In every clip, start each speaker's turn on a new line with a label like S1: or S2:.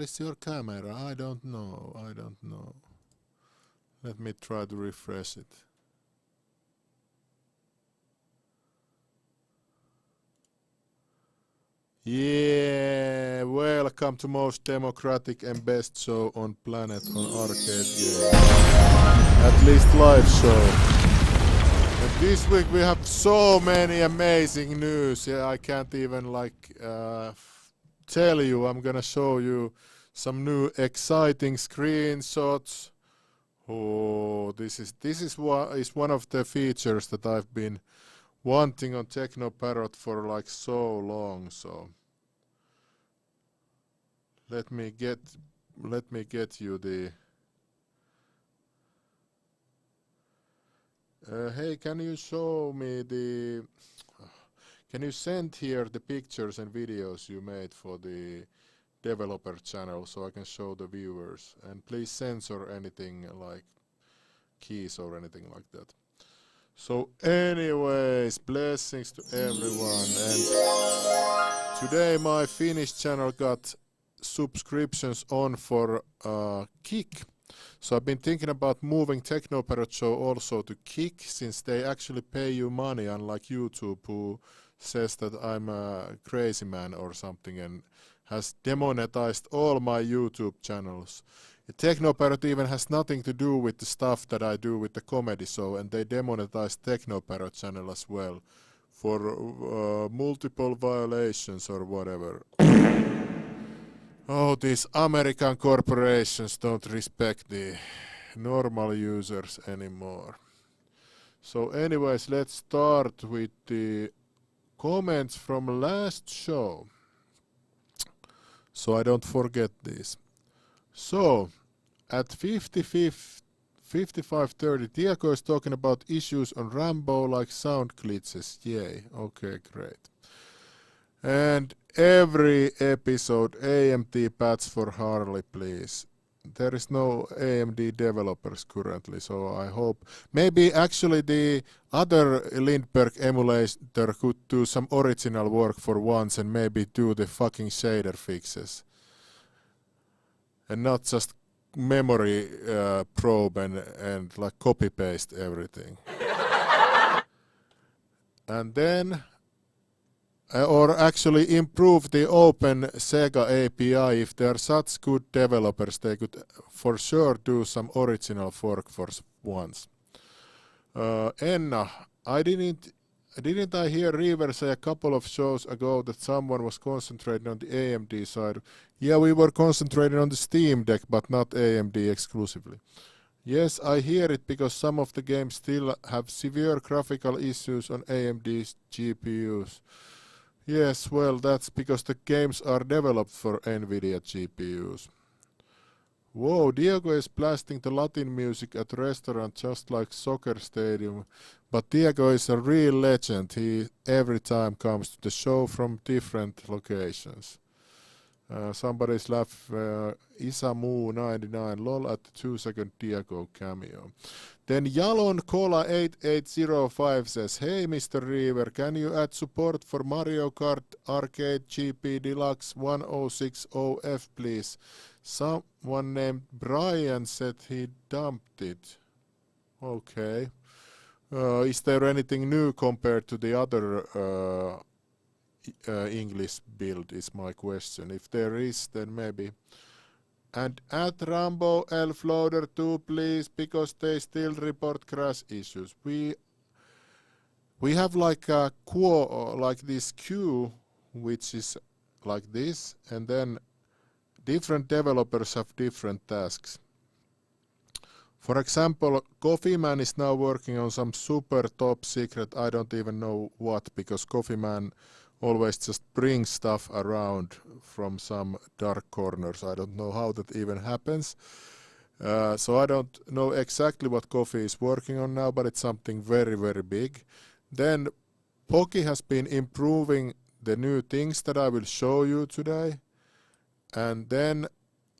S1: is your camera? I don't know. Let me try to refresh it. Yeah, welcome to most democratic and best show on planet on arcade game. At least live show. And this week we have so many amazing news. Yeah, I can't even tell you. I'm gonna show you some new exciting screenshots. Oh, this is one of the features that I've been wanting on TeknoParrot for like so long. So let me get you the. Hey, can you show me the? Can you send here the pictures and videos you made for the developer channel so I can show the viewers? And please censor anything like keys or anything like that. So anyways, blessings to everyone. And today my Finnish channel got subscriptions on for Kick. So I've been thinking about moving TeknoParrot show also to Kick, since they actually pay you money, unlike YouTube, who says that I'm a crazy man or something and has demonetized all my YouTube channels. TeknoParrot even has nothing to do with the stuff that I do with the comedy show, and they demonetized TeknoParrot channel as well for multiple violations or whatever. Oh, these American corporations don't respect the normal users anymore. So anyways, let's start with the comments from last show, so I don't forget this. So, at 55:30, Diego is talking about issues on Rambo like sound glitches. Yay, okay, great. And every episode, AMD patch for Harley, please. There is no AMD developers currently, so I hope. Maybe actually the other Lindbergh emulator could do some original work for once and maybe do the fucking shader fixes. And not just memory probe and like copy paste everything. And then, or actually improve the Open Sega API. If they are such good developers, they could for sure do some original work for once. Enna, Didn't I hear Reaver say a couple of shows ago that someone was concentrating on the AMD side? Yeah, we were concentrating on the Steam Deck, but not AMD exclusively. Yes, I hear it because some of the games still have severe graphical issues on AMD's GPUs. Yes, well, that's because the games are developed for NVIDIA GPUs. Whoa, Diego is blasting the Latin music at restaurant just like soccer stadium. But Diego is a real legend. He every time comes to the show from different locations. Somebody's laughing. Isamu99 lol at the 2-second Diego cameo. Then Jalon Cola 8805 says, hey Mr. Reaver, can you add support for Mario Kart Arcade GP Deluxe 1060F please? Someone named Brian said he dumped it. Okay. Is there anything new compared to the other English build is my question. If there is, then maybe. And at Rambo Elf Loader 2 please, because they still report crash issues. We have like a like this queue which is like this, and then different developers have different tasks. For example, Coffee Man is now working on some super top secret, I don't even know what, because Coffee Man always just brings stuff around from some dark corners. I don't know how that even happens. So I don't know exactly what Coffee is working on now, but it's something very, very big. Then Poki has been improving the new things that I will show you today. And then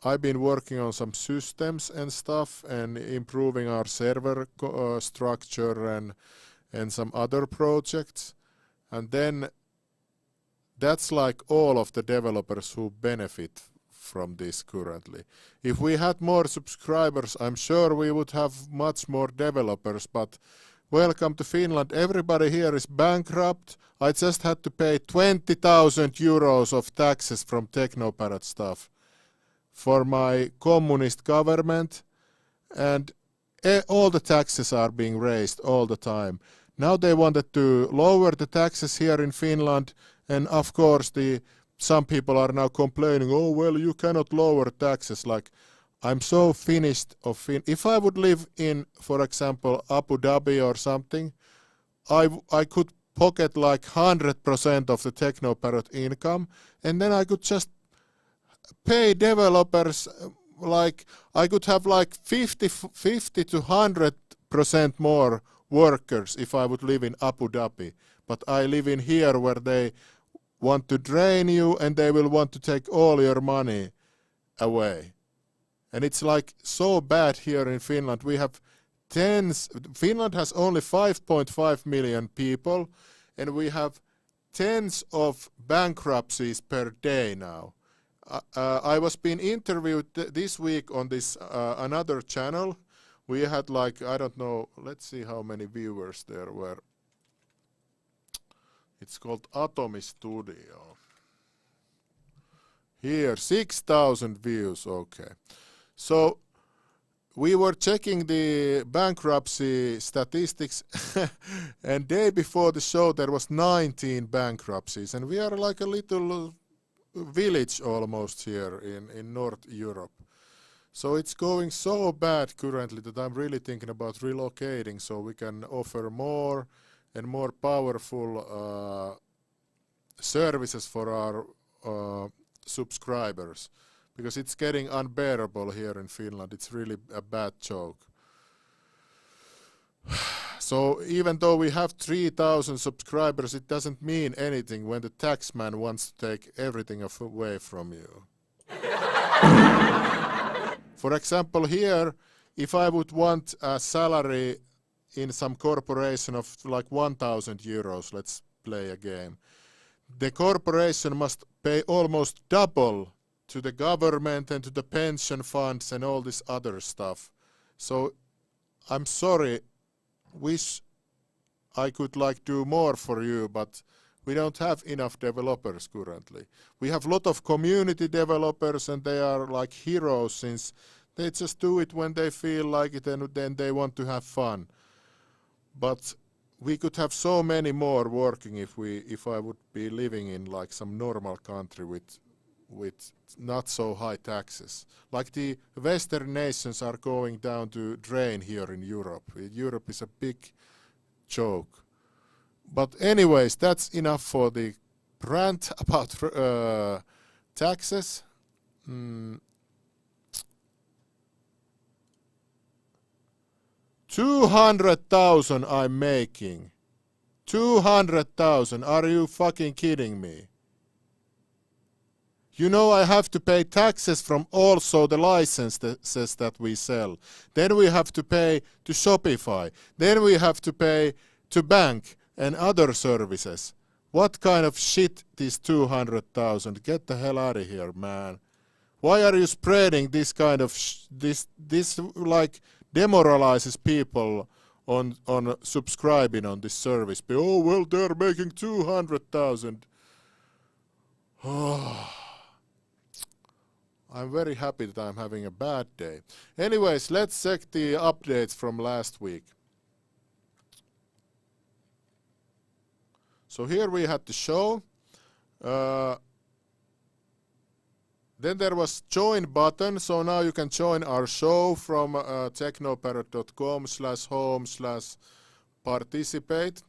S1: I've been working on some systems and stuff and improving our server structure and some other projects. And then that's like all of the developers who benefit from this currently. If we had more subscribers, I'm sure we would have much more developers, but welcome to Finland. Everybody here is bankrupt. I just had to pay 20,000 euros of taxes from TeknoParrot stuff for my communist government, and all the taxes are being raised all the time. Now they wanted to lower the taxes here in Finland, and of course some people are now complaining, oh well, you cannot lower taxes. Like, I'm so finished of if I would live in, for example, Abu Dhabi or something, I could pocket like 100% of the TeknoParrot income, and then I could just pay developers, like I could have like 50 to 100% more workers if I would live in Abu Dhabi. But I live in here where they want to drain you and they will want to take all your money away. And it's like so bad here in Finland. We have Finland has only 5.5 million people, and we have tens of bankruptcies per day now. I was being interviewed this week on this another channel. We had like, I don't know, let's see how many viewers there were. It's called Atomi Studio. Here, 6,000 views, okay. So we were checking the bankruptcy statistics and day before the show there was 19 bankruptcies, and we are like a little village almost here in North Europe. So it's going so bad currently that I'm really thinking about relocating so we can offer more and more powerful services for our subscribers, because it's getting unbearable here in Finland. It's really a bad joke. So even though we have 3,000 subscribers, it doesn't mean anything when the taxman wants to take everything away from you. For example, here, if I would want a salary in some corporation of like 1,000 euros, let's play a game, the corporation must pay almost double to the government and to the pension funds and all this other stuff. So I'm sorry, wish I could like do more for you, but we don't have enough developers currently. We have a lot of community developers and they are like heroes since they just do it when they feel like it and then they want to have fun. But we could have so many more working if I would be living in like some normal country with not so high taxes. Like the Western nations are going down to drain here in Europe. Europe is a big joke. But anyways, that's enough for the rant about taxes. 200,000 I'm making. 200,000. Are you fucking kidding me? You know I have to pay taxes from also the licenses that we sell. Then we have to pay to Shopify. Then we have to pay to bank and other services. What kind of shit is 200,000? Get the hell out of here, man. Why are you spreading this kind of this like demoralizes people on subscribing on this service? Oh well, they're making 200,000. I'm very happy that I'm having a bad day. Anyways, let's check the updates from last week. So here we had the show. Then there was join button. So now you can join our show from teknoparrot.com/home/participate.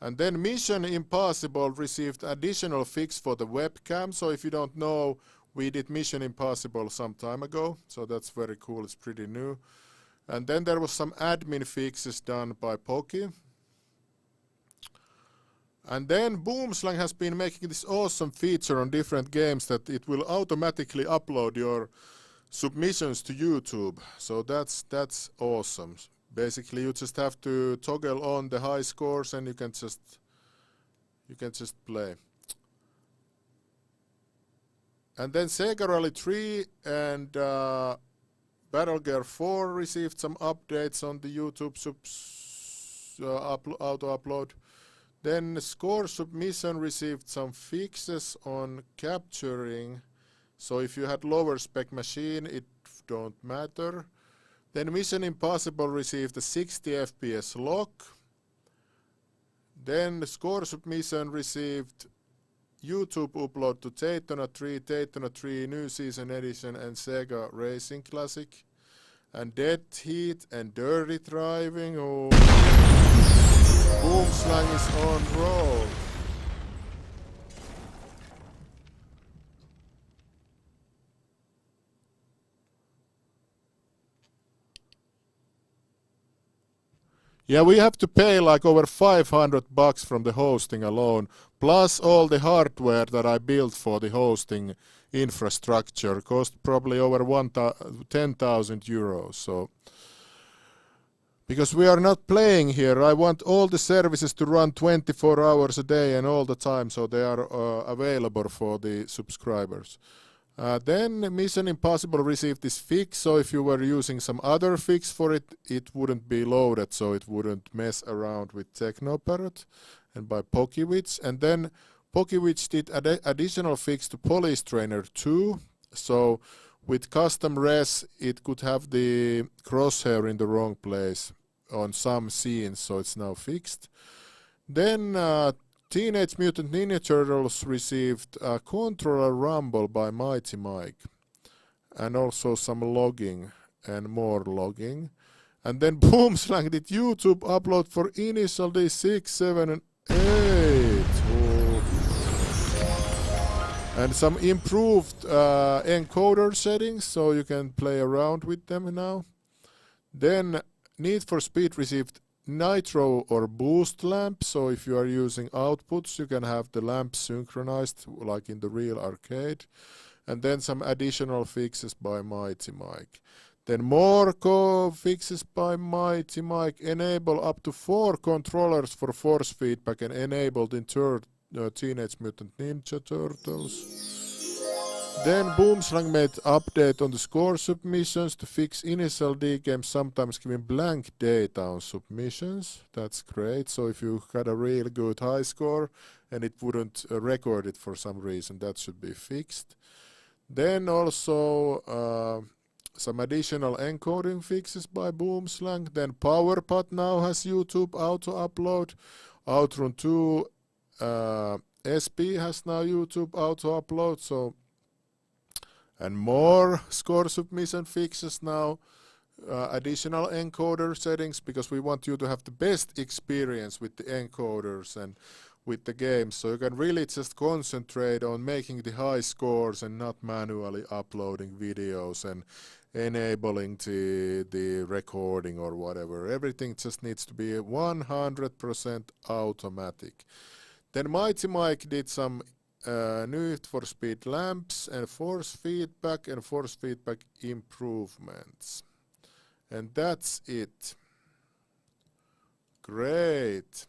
S1: And then Mission Impossible received additional fix for the webcam. So if you don't know, we did Mission Impossible some time ago. So that's very cool. It's pretty new. And then there was some admin fixes done by Poki. And then Boomslang has been making this awesome feature on different games that it will automatically upload your submissions to YouTube. So that's awesome. Basically, you just have to toggle on the high scores and you can just play. And then Sega Rally 3 and Battle Gear 4 received some updates on the YouTube auto upload. Then Score Submission received some fixes on capturing. So if you had lower spec machine, it don't matter. Then Mission Impossible received a 60 FPS lock. Then Score Submission received YouTube upload to Daytona 3 New Season Edition and Sega Racing Classic. And Dead Heat and Dirty Driving. Oh, Boomslang is on roll. Yeah, we have to pay like over $500 from the hosting alone, plus all the hardware that I built for the hosting infrastructure cost probably over 10,000 euros. So, because we are not playing here, I want all the services to run 24 hours a day and all the time, so they are available for the subscribers. Then Mission Impossible received this fix, so if you were using some other fix for it, it wouldn't be loaded, so it wouldn't mess around with TeknoParrot and by Pokewitch. And then Pokewitch did additional fix to Police Trainer 2, so with custom res it could have the crosshair in the wrong place on some scenes, so it's now fixed. Then Teenage Mutant Ninja Turtles received a controller rumble by Mighty Mike, and also some logging and more logging. And then Boomslang did YouTube upload for Initial D 6, 7 and 8. Oh. And some improved encoder settings, so you can play around with them now. Then Need for Speed received Nitro or boost lamp, so if you are using outputs you can have the lamps synchronized like in the real arcade. And then some additional fixes by Mighty Mike. Then more fixes by Mighty Mike. Enable up to 4 controllers for force feedback and enabled in Teenage Mutant Ninja Turtles. Then Boomslang made update on the score submissions to fix Initial D games sometimes giving blank data on submissions. That's great. So if you had a real good high score and it wouldn't record it for some reason, that should be fixed. Then also some additional encoding fixes by Boomslang. Then PowerPod now has YouTube auto upload. Outrun 2 SP has now YouTube auto upload. So and more score submission fixes now, additional encoder settings, because we want you to have the best experience with the encoders and with the games, so you can really just concentrate on making the high scores and not manually uploading videos and enabling the recording or whatever. Everything just needs to be 100% automatic. Then Mighty Mike did some Need for Speed lamps and force feedback improvements. And that's it. Great.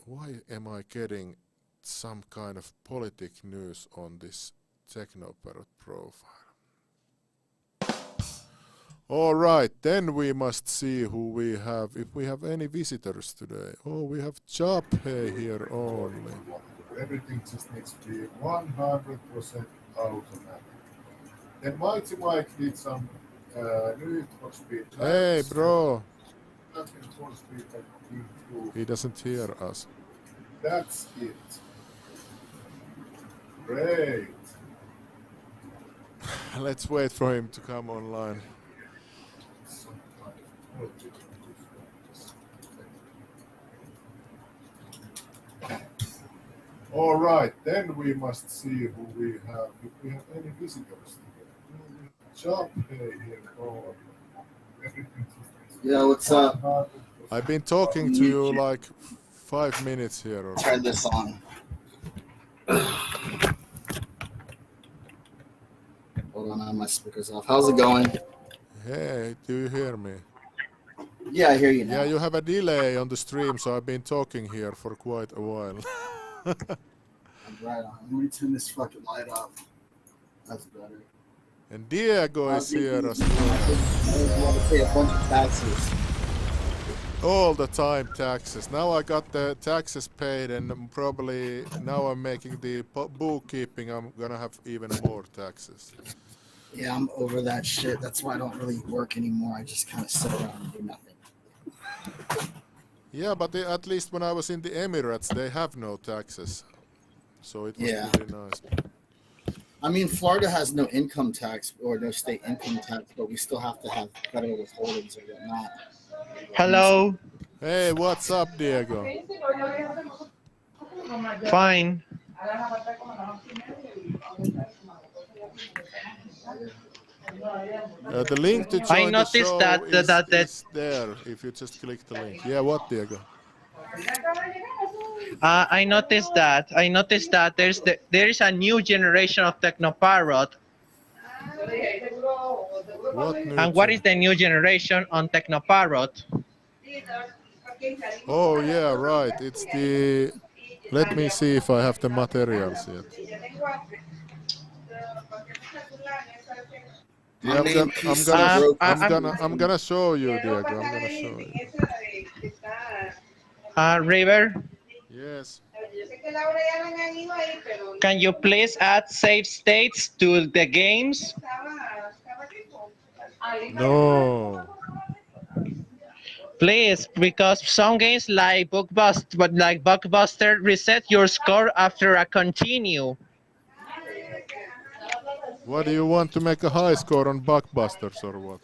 S1: Why am I getting some kind of politic news on this TeknoParrot profile? All right, then we must see who we have, if we have any visitors today. Oh, we have Chaphe here only. Everything just needs to be 100% automatic. Then Mighty Mike did some Need for Speed. Hey, bro. He doesn't hear us. That's it. Great. Let's wait for him to come online. All right, then we must see who we have, if we have any visitors today. Job here. Oh.
S2: Yeah, what's up?
S1: I've been talking to you like 5 minutes here. Or
S2: turn this on. Hold on, I have my speakers off. How's it going?
S1: Hey, do you hear me?
S2: Yeah, I hear you now.
S1: Yeah, you have a delay on the stream, so I've been talking here for quite a while.
S2: I'm Right on. Let me turn this fucking light off. That's better.
S1: And Diego is here as well.
S2: I want to pay a bunch of taxes.
S1: All the time taxes. Now I got the taxes paid, and probably now I'm making the bookkeeping. I'm gonna have even more taxes.
S2: Yeah, I'm over that shit. That's why I don't really work anymore. I just kind of sit around and do nothing.
S1: Yeah, but at least when I was in the Emirates, they have no taxes, so it was pretty nice.
S2: I mean, Florida has no income tax or no state income tax, but we still have to have federal withholdings or whatnot.
S3: Hello.
S1: Hey, what's up, Diego?
S3: Fine.
S1: The link to
S3: I
S1: join the
S3: noticed
S1: show
S3: that
S1: is there if you just click the link. Yeah, what, Diego?
S3: I noticed that there is a new generation of TeknoParrot.
S1: What new
S3: And what is the new generation on TeknoParrot?
S1: Oh yeah, right. It's the. Let me see if I have the materials yet. Yeah, I'm gonna show you, Diego. I'm gonna show you.
S3: River,
S1: Yes.
S3: can you please add save states to the games?
S1: No.
S3: Please, because some games like Blockbuster reset your score after a continue.
S1: What do you want to make a high score on Blockbusters or what?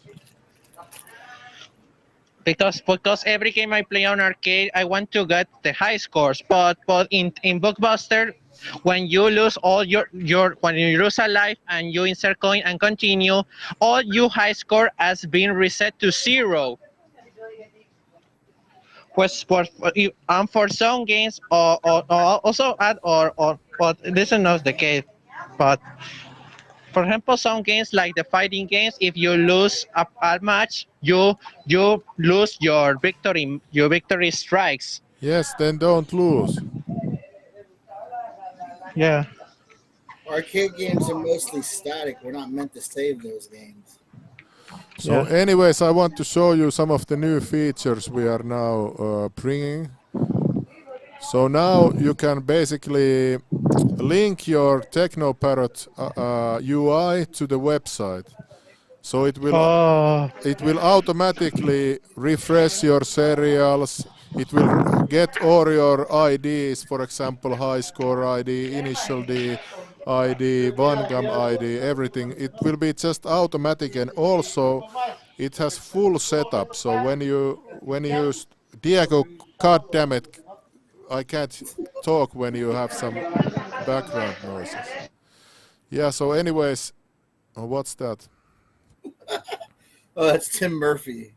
S3: Because every game I play on arcade, I want to get the high scores. But in Blockbuster, when you lose all your when you lose a life and you insert coin and continue, all your high score has been reset to 0. Pues for some games or also add or but this is not the case. But for example, some games like the fighting games, if you lose a match, you lose your victory strikes.
S1: Yes, then don't lose.
S3: Yeah.
S2: Arcade games are mostly static. We're not meant to save those games.
S1: So anyways, I want to show you some of the new features we are now bringing. So now you can basically link your TeknoParrot UI to the website. So it will automatically refresh your serials. It will get all your IDs, for example, high score ID, initial D ID, OneGam ID, everything. It will be just automatic, and also it has full setup. So when you Diego, god damn it, I can't talk when you have some background noises. Yeah. So anyways, what's that?
S2: Oh, that's Tim Murphy.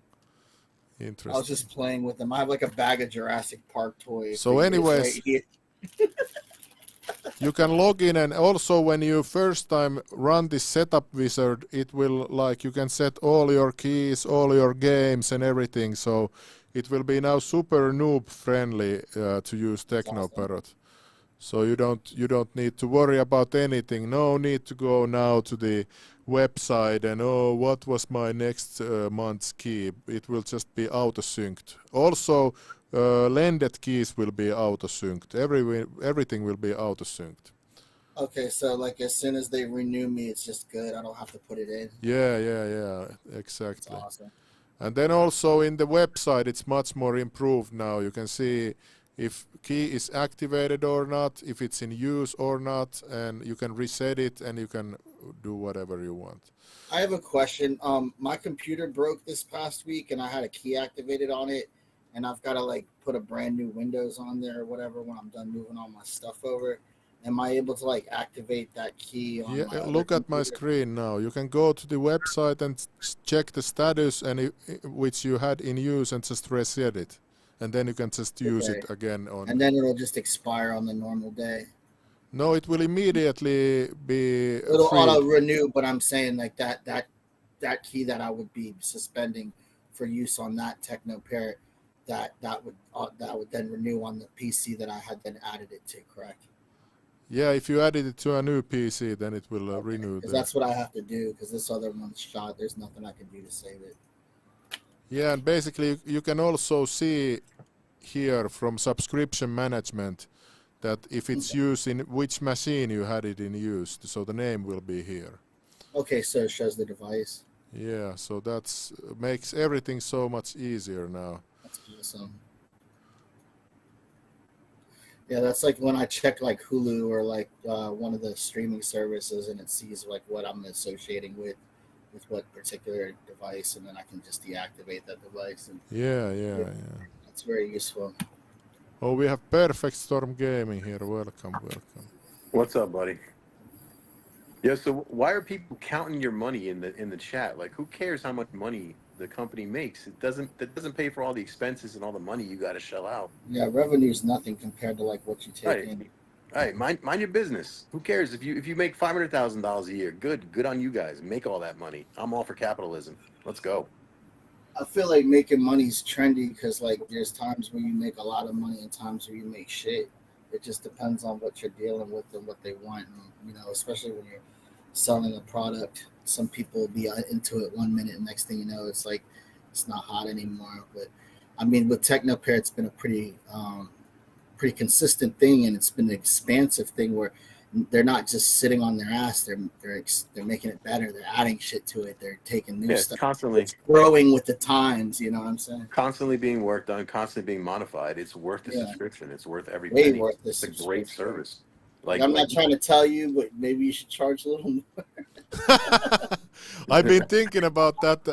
S1: Interesting.
S2: I was just playing with him. I have like a bag of Jurassic Park toys.
S1: So anyways, you can log in, and also when you first time run this setup wizard, it will you can set all your keys, all your games and everything. So it will be now super noob friendly to use TeknoParrot. So you don't need to worry about anything. No need to go now to the website and what was my next month's key. It will just be auto-synced. Also, lended keys will be auto-synced. Everything will be auto-synced.
S2: Okay, so like as soon as they renew me, it's just good. I don't have to put it in.
S1: Yeah, exactly.
S2: That's awesome.
S1: And then also in the website, it's much more improved now. You can see if key is activated or not, if it's in use or not, and you can reset it and you can do whatever you want.
S2: I have a question. My computer broke this past week and I had a key activated on it, and I've got to put a brand new Windows on there or whatever when I'm done moving all my stuff over. Am I able to activate that key on my
S1: look at my screen now. You can go to the website and check the status and which you had in use and just reset it. And then you can just use it again on.
S2: And then it'll just expire on the normal day.
S1: No, it will immediately be.
S2: It'll auto renew, but I'm saying that key that I would be suspending for use on that TeknoParrot, that would then renew on the PC that I had then added it to. Correct?
S1: Yeah, if you added it to a new PC, then it will renew.
S2: Because that's what I have to do. Because this other one's shot. There's nothing I can do to save it.
S1: Yeah, and basically you can also see here from subscription management that if it's used in which machine you had it in use, so the name will be here.
S2: Okay, so it shows the device.
S1: Yeah, so that's makes everything so much easier now.
S2: That's awesome. Yeah, that's like when I check like Hulu or like one of the streaming services, and it sees like what I'm associating with what particular device, and then I can just deactivate that device. And
S1: Yeah.
S2: that's very useful.
S1: Oh, we have Perfect Storm Gaming here. Welcome.
S4: What's up, buddy? Yeah, so why are people counting your money in the chat? Like, who cares how much money the company makes? That doesn't pay for all the expenses and all the money you got to shell out.
S2: Yeah, revenue is nothing compared to like what you take in.
S4: Right, mind your business. Who cares if you make $500,000 a year? Good on you guys. Make all that money. I'm all for capitalism. Let's go.
S2: I feel like making money is trendy because like there's times where you make a lot of money and times where you make shit. It just depends on what you're dealing with and what they want. And, especially when you're selling a product, some people will be into it 1 minute, and next thing you know, it's like it's not hot anymore. But I mean, with TeknoParrot, it's been a pretty consistent thing, and it's been an expansive thing where they're not just sitting on their ass. They're making it better. They're adding shit to it. They're taking new stuff.
S4: Constantly
S2: it's growing with the times. You know what I'm saying?
S4: Constantly being worked on, constantly being modified. It's worth the subscription. It's worth every
S2: Way
S4: penny.
S2: worth the
S4: It's a great service.
S2: I'm not trying to tell you, but maybe you should charge a little more.
S1: I've been thinking about that,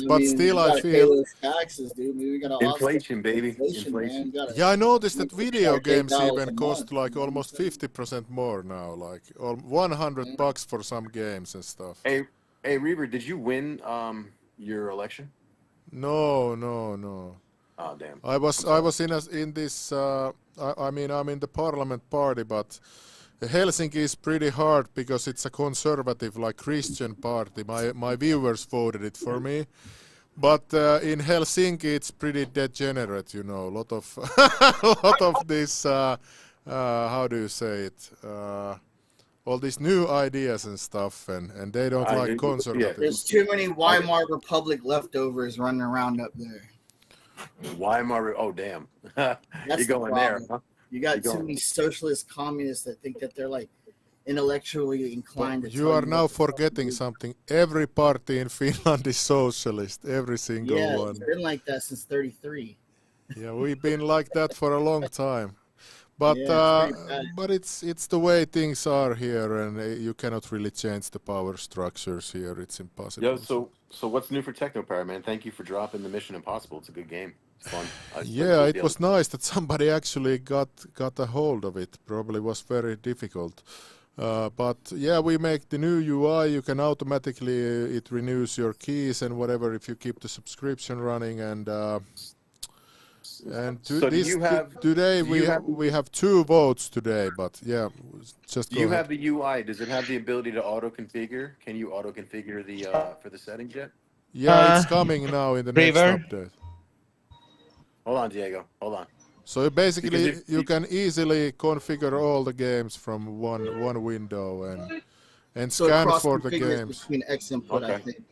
S1: but still I feel
S2: those taxes, dude. Maybe we gotta
S4: inflation, baby.
S2: Inflation.
S1: Yeah, I noticed that video games even cost like almost 50% more now, like $100 for some games and stuff.
S4: Hey, Reaver, did you win your election?
S1: No.
S4: Oh, damn.
S1: I was in this. I'm in the Parliament Party, but Helsinki is pretty hard because it's a conservative, like Christian party. My viewers voted it for me, but in Helsinki it's pretty degenerate. A lot of this. How do you say it? All these new ideas and stuff, and they don't like conservative.
S2: There's too many Weimar Republic leftovers running around up there.
S4: Weimar, oh damn. You're going there, huh?
S2: You got too many socialist communists that think that they're like intellectually inclined.
S1: You are now forgetting something. Every party in Finland is socialist. Every single one.
S2: Yeah, it's been like that since '33.
S1: Yeah, we've been like that for a long time. But but it's the way things are here, and you cannot really change the power structures here. It's impossible.
S4: Yeah. So what's new for TeknoParrot, man? Thank you for dropping the Mission Impossible. It's a good game. It's fun.
S1: Yeah, it was nice that somebody actually got a hold of it. Probably was very difficult. But yeah, we make the new UI. You can automatically it renews your keys and whatever if you keep the subscription running today we have 2 votes today, but yeah, just
S4: do you have the UI? Does it have the ability to auto configure? Can you auto configure the for the settings yet?
S1: Yeah, it's coming now in the next update.
S4: Hold on, Diego. Hold on.
S1: So basically, you can easily configure all the games from one window and scan for the games.
S2: Between X input, I think.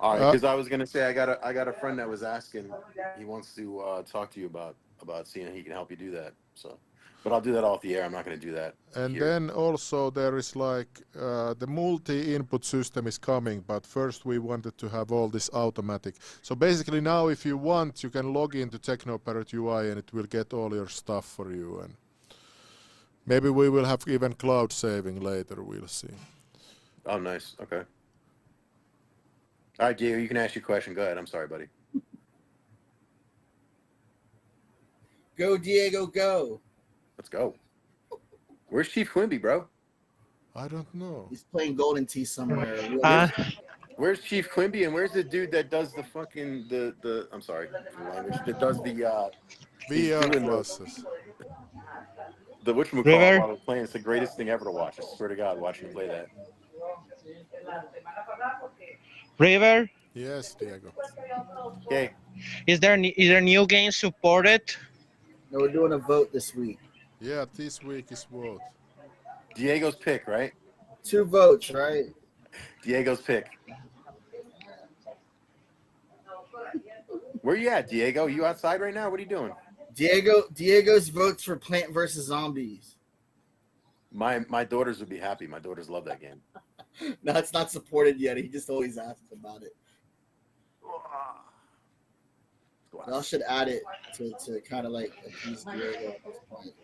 S4: All right, because I was gonna say I got a friend that was asking. He wants to talk to you about seeing if he can help you do that. So, but I'll do that off the air. I'm not gonna do that.
S1: And
S4: here.
S1: then also there is like the multi-input system is coming, but first we wanted to have all this automatic. So basically now, if you want, you can log into TeknoParrot UI and it will get all your stuff for you. And maybe we will have even cloud saving later. We'll see.
S4: Oh, nice. Okay. All right, Diego, you can ask your question. Go ahead. I'm sorry, buddy.
S2: Go, Diego, go.
S4: Let's go. Where's Chief Quimby, bro?
S1: I don't know.
S2: He's playing Golden Tee somewhere.
S4: Where's Chief Quimby and where's the dude that does the fucking the I'm sorry for the language, that does the
S1: VR classes.
S4: The whatchamacallit while they're playing. It's the greatest thing ever to watch. I swear to God, watching him play that.
S3: River?
S1: Yes, Diego.
S4: Okay.
S3: Is there new games supported?
S2: No, we're doing a vote this week.
S1: Yeah, this week is vote.
S4: Diego's pick, right?
S2: 2 votes, right?
S4: Diego's pick. Where you at, Diego? You outside right now? What are you doing?
S2: Diego's votes for Plant vs. Zombies.
S4: My daughters would be happy. My daughters love that game.
S2: No, it's not supported yet. He just always asks about it. Y'all should add it to kind of like appease Diego at this point.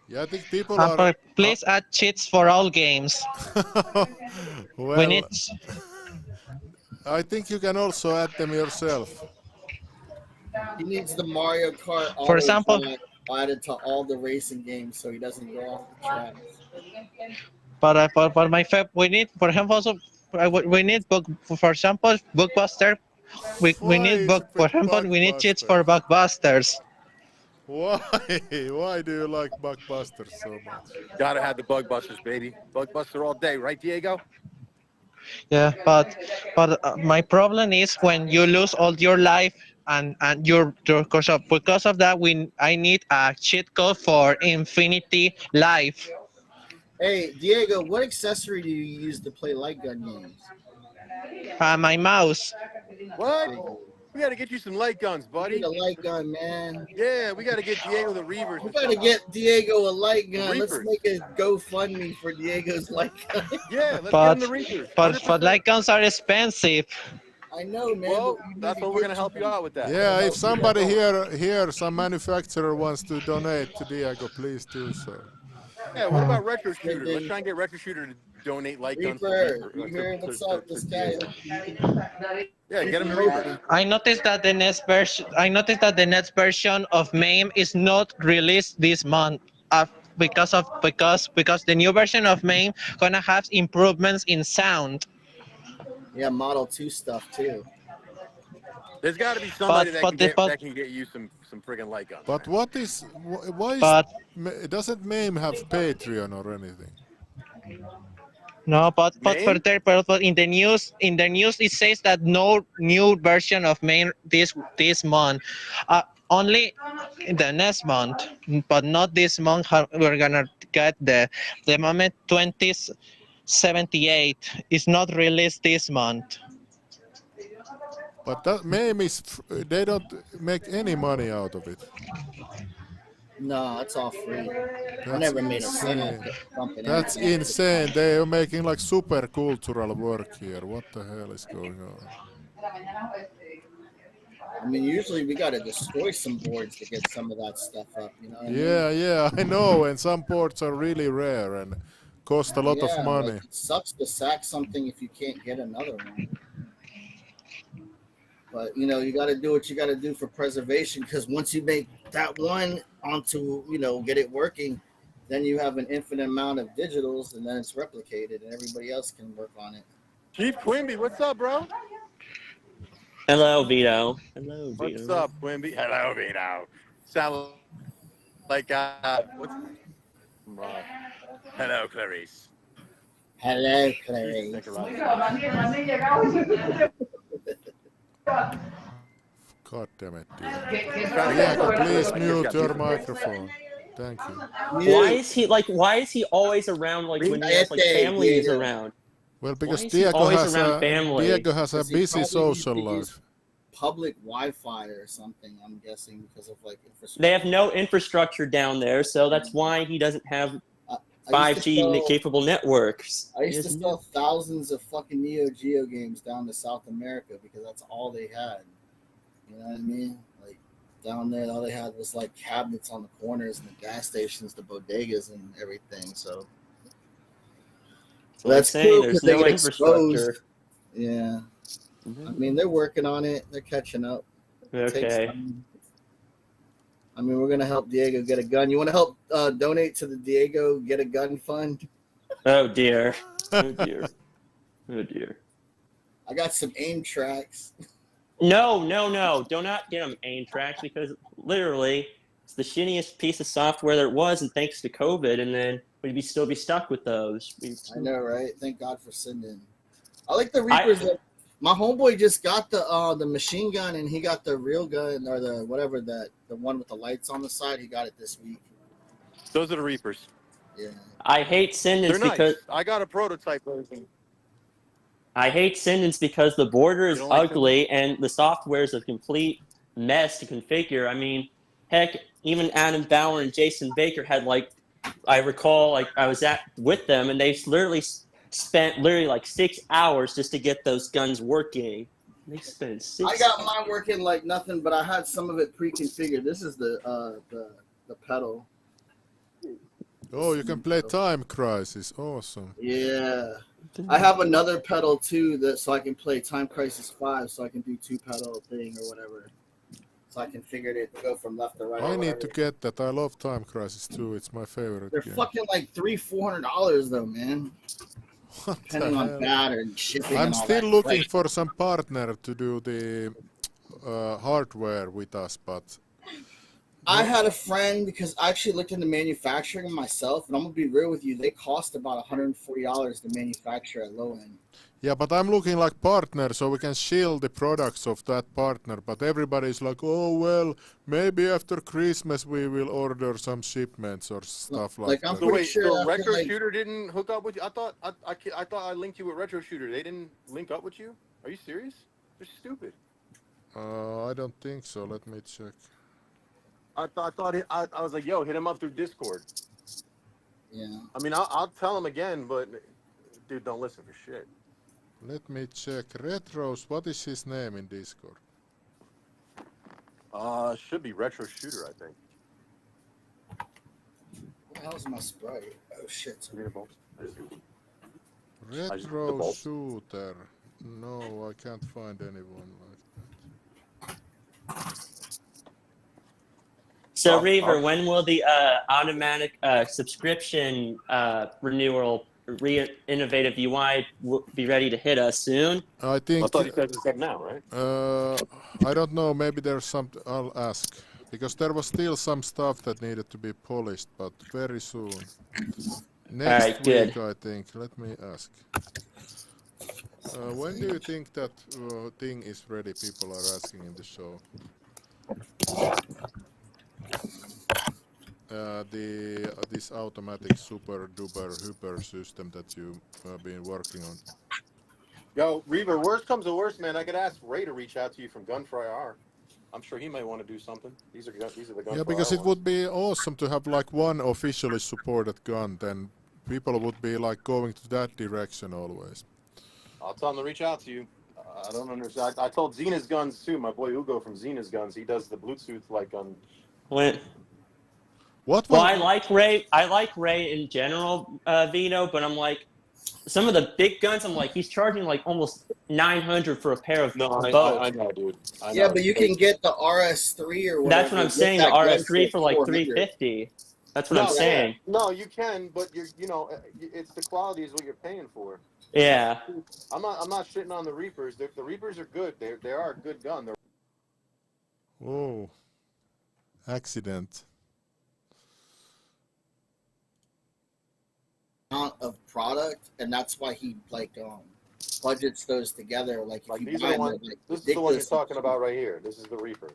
S1: Yeah, I think people are.
S3: But please add cheats for all games.
S1: Well,
S3: We need.
S1: I think you can also add them yourself.
S2: He needs the Mario Kart
S3: For example-
S2: track added to all the racing games so he doesn't go off the track.
S3: But my we need for him also. We need book for example Bookbuster. We
S1: Why
S3: need
S1: is
S3: book
S1: it
S3: for
S1: with
S3: example. We need cheats
S1: Blockbuster?
S3: for Blockbusters.
S1: Why? Why do you like Blockbusters so much?
S4: Gotta have the Bug Busters, baby. Bug Buster all day, right, Diego?
S3: Yeah, but my problem is when you lose all your life and you're because of that I need a cheat code for infinity life.
S2: Hey, Diego, what accessory do you use to play light gun games?
S3: My mouse.
S4: What? We gotta get you some light guns,
S2: I
S4: buddy.
S2: need a light gun, man.
S4: Yeah, we gotta get Diego the Reavers.
S2: We gotta get Diego a light gun. Let's
S4: Reapers.
S2: make a GoFundMe for Diego's light gun.
S4: Yeah, let's
S3: But-
S4: get him the Reapers.
S3: But
S4: 100%.
S3: light guns are expensive.
S2: I know, man.
S4: Well,
S2: but we need
S4: that's
S2: to
S4: what we're
S2: get
S4: gonna help you out with that.
S1: Yeah, if somebody here, some manufacturer wants to donate to Diego, please do so.
S4: Yeah, what about Retro Shooter? Let's try and get Retro Shooter to donate light guns.
S2: Reaper, you hear what's up? This guy.
S4: Yeah, get him the Reapers.
S3: I noticed that the next version of MAME is not released this month. Because the new version of MAME gonna have improvements in sound.
S2: Yeah, Model 2 stuff too.
S4: There's got to be somebody
S3: But
S4: that can get you some friggin' light guns.
S1: But what is? Why is?
S3: But
S1: Doesn't MAME have Patreon or anything?
S3: no, but
S4: MAME?
S3: but in the news it says that no new version of MAME this month. Only the next month, but not this month. We're gonna get the moment 2078 is not released this month.
S1: But that MAME is. They don't make any money out of it.
S2: No, it's all free. I
S1: That's
S2: never made a cent
S1: insane.
S2: off it pumping
S1: That's
S2: it.
S1: insane. They are making like super cultural work here. What the hell is going on?
S2: I mean, usually we gotta destroy some boards to get some of that stuff up. You know what I mean?
S1: Yeah, I know. And some ports are really rare and cost a lot
S2: Yeah,
S1: of money.
S2: like, it sucks to sack something if you can't get another one. But you know, you got to do what you got to do for preservation, because once you make that one onto, get it working, then you have an infinite amount of digitals, and then it's replicated, and everybody else can work on it.
S4: Chief Quimby, what's up, bro?
S5: Hello, Vito. Hello, Vito.
S4: What's up, Quimby? Hello, Vito. Sound like what's hello, Clarice.
S2: Hello, Clarice.
S1: God damn it, Diego, please mute your microphone. Thank you.
S5: Why is he always around when he has family is around?
S1: Well, because
S5: Why is he always around family?
S1: Diego has a
S2: Because he
S1: busy
S2: probably
S1: social
S2: used to use
S1: life.
S2: Public Wi-Fi or something, I'm guessing, because of infrastructure.
S5: They have no infrastructure down there, so that's why he doesn't have
S2: I used to
S5: 5G
S2: sell-
S5: capable networks.
S2: I used to sell thousands of fucking Neo Geo games down to South America because that's all they had. You know what I mean? Like down there, all they had was like cabinets on the corners and the gas stations, the bodegas, and everything. So
S5: So that's saying
S2: cool
S5: there's
S2: 'cause they
S5: no
S2: get
S5: infrastructure.
S2: exposed. Yeah, I mean they're working on it. They're catching up. It takes
S5: Okay.
S2: time. I mean, we're gonna help Diego get a gun. You want to help donate to the Diego Get a Gun Fund?
S5: Oh dear. Oh dear. Oh dear.
S2: I got some aim tracks.
S5: No. Do not get him aim tracks, because literally it's the shittiest piece of software there was, and thanks to COVID, and then we'd still be stuck with those.
S2: I know, right? Thank God for sending. I like the Reapers. My homeboy just got the machine gun, and he got the real gun, or the whatever, the one with the lights on the side. He got it this week.
S4: Those are the Reapers.
S2: Yeah.
S5: I hate Sindens
S4: They're nice.
S5: because
S4: I got a prototype version.
S5: I hate Sindens because the border is
S4: don't like
S5: ugly and the software is a complete mess to configure. I mean, heck, even Adam Bauer and Jason Baker had like, I recall, like I was with them and they literally spent like 6 hours just to get those guns working. They spent 6.
S2: I got mine working like nothing, but I had some of it pre-configured. This is the pedal.
S1: Oh, you can play Time Crisis. Awesome.
S2: Yeah. I have another pedal too, so I can play Time Crisis 5, so I can do 2-pedal thing or whatever. So I configured it to go from left to right.
S1: I need to get that. I love Time Crisis too. It's my favorite
S2: They're
S1: game.
S2: fucking like $300-$400 though, man.
S1: What
S2: Depending
S1: the
S2: on
S1: hell?
S2: that or shipping.
S1: I'm
S2: and all
S1: still
S2: that.
S1: looking
S2: Like,
S1: for some partner to do the hardware with us, but
S2: I had a friend because I actually looked into manufacturing myself, and I'm gonna be real with you. They cost about $140 to manufacture at low end.
S1: yeah, but I'm looking like partner so we can shield the products of that partner. But everybody's like, oh well, maybe after Christmas we will order some shipments or stuff like
S2: I'm
S1: that.
S4: So
S2: pretty
S4: wait,
S2: sure
S4: so
S2: after,
S4: Retro
S2: like-
S4: Shooter didn't hook up with you? I thought I linked you with Retro Shooter. They didn't link up with you? Are you serious? They're stupid.
S1: I don't think so. Let me check.
S4: I was like, yo, hit him up through Discord.
S2: Yeah.
S4: I mean, I'll tell him again, but dude, don't listen for shit.
S1: Let me check. Retros, what is his name in Discord?
S4: Should be Retro Shooter, I think.
S2: What the hell is my Sprite? Oh shit.
S1: Retro Shooter. No, I can't find anyone like that.
S5: So Reaver, when will the automatic subscription renewal innovative UI be ready to hit us soon?
S1: I think.
S4: I thought he said now, right?
S1: I don't know. Maybe there's some. I'll ask because there was still some stuff that needed to be polished, but very soon. Next
S5: right,
S1: week,
S5: good.
S1: I think. Let me ask. When do you think that thing is ready? People are asking in the show. This automatic super duper hyper system that you have been working on.
S4: Yo, Reaver, worst comes to worst, man. I could ask Ray to reach out to you from Gunfry R. I'm sure he might want to do something. These are the Gunfry
S1: Yeah, because
S4: R
S1: it
S4: ones.
S1: would be awesome to have like one officially supported gun. Then people would be like going to that direction always.
S4: I'll tell him to reach out to you. I don't understand. I told Xena's Guns too. My boy Ugo from Xena's Guns. He does the Bluetooth like on.
S5: When?
S1: What?
S5: Well, I like Ray. I like Ray in general, Vito. But I'm like, some of the big guns. I'm like, he's charging like almost $900 for a pair of bows.
S4: I know, dude. I
S2: Yeah,
S4: know.
S2: but you can get the RS3 or whatever.
S5: That's what I'm
S2: Get
S5: saying. The
S2: that gun
S5: RS3 for like
S2: 400.
S5: $350. That's what I'm saying.
S4: No, you can, but it's the quality is what you're paying for.
S5: Yeah.
S4: I'm not shitting on the Reapers. The Reapers are good. They are a good gun. They're
S1: Oh, accident.
S2: Amount of product, and that's why he budgets those together. Like if
S4: like
S2: you
S4: these
S2: buy
S4: are the
S2: them,
S4: ones.
S2: they're, like,
S4: This is the one you're
S2: ridiculous.
S4: talking about right here. This is the Reaper.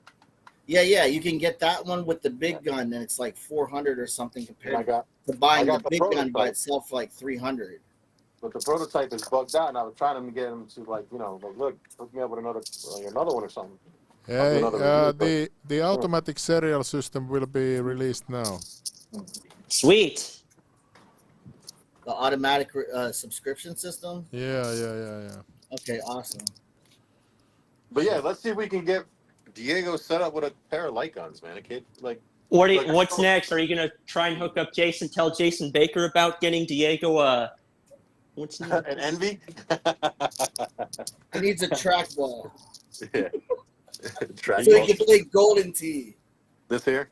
S2: Yeah, you can get that one with the big gun, and it's like 400 or something
S4: And
S2: compared
S4: I
S2: to buying
S4: got
S2: the
S4: the
S2: big gun by
S4: prototype.
S2: itself for like 300.
S4: but the prototype is bugged out, and I was trying to get him to like look, hook me up with another one or something.
S1: Hey,
S4: another review,
S1: the automatic serial system will be released now.
S5: Sweet.
S2: The automatic subscription system.
S1: Yeah.
S2: Okay, awesome.
S4: But yeah, let's see if we can get Diego set up with a pair of light guns, man. A kid like.
S5: What's next? Are you gonna try and hook up Jason? Tell Jason Baker about getting Diego what's next?
S4: An Envy.
S2: He needs a trackball
S4: Yeah. Track
S2: so he can play Golden Tee.
S4: This here.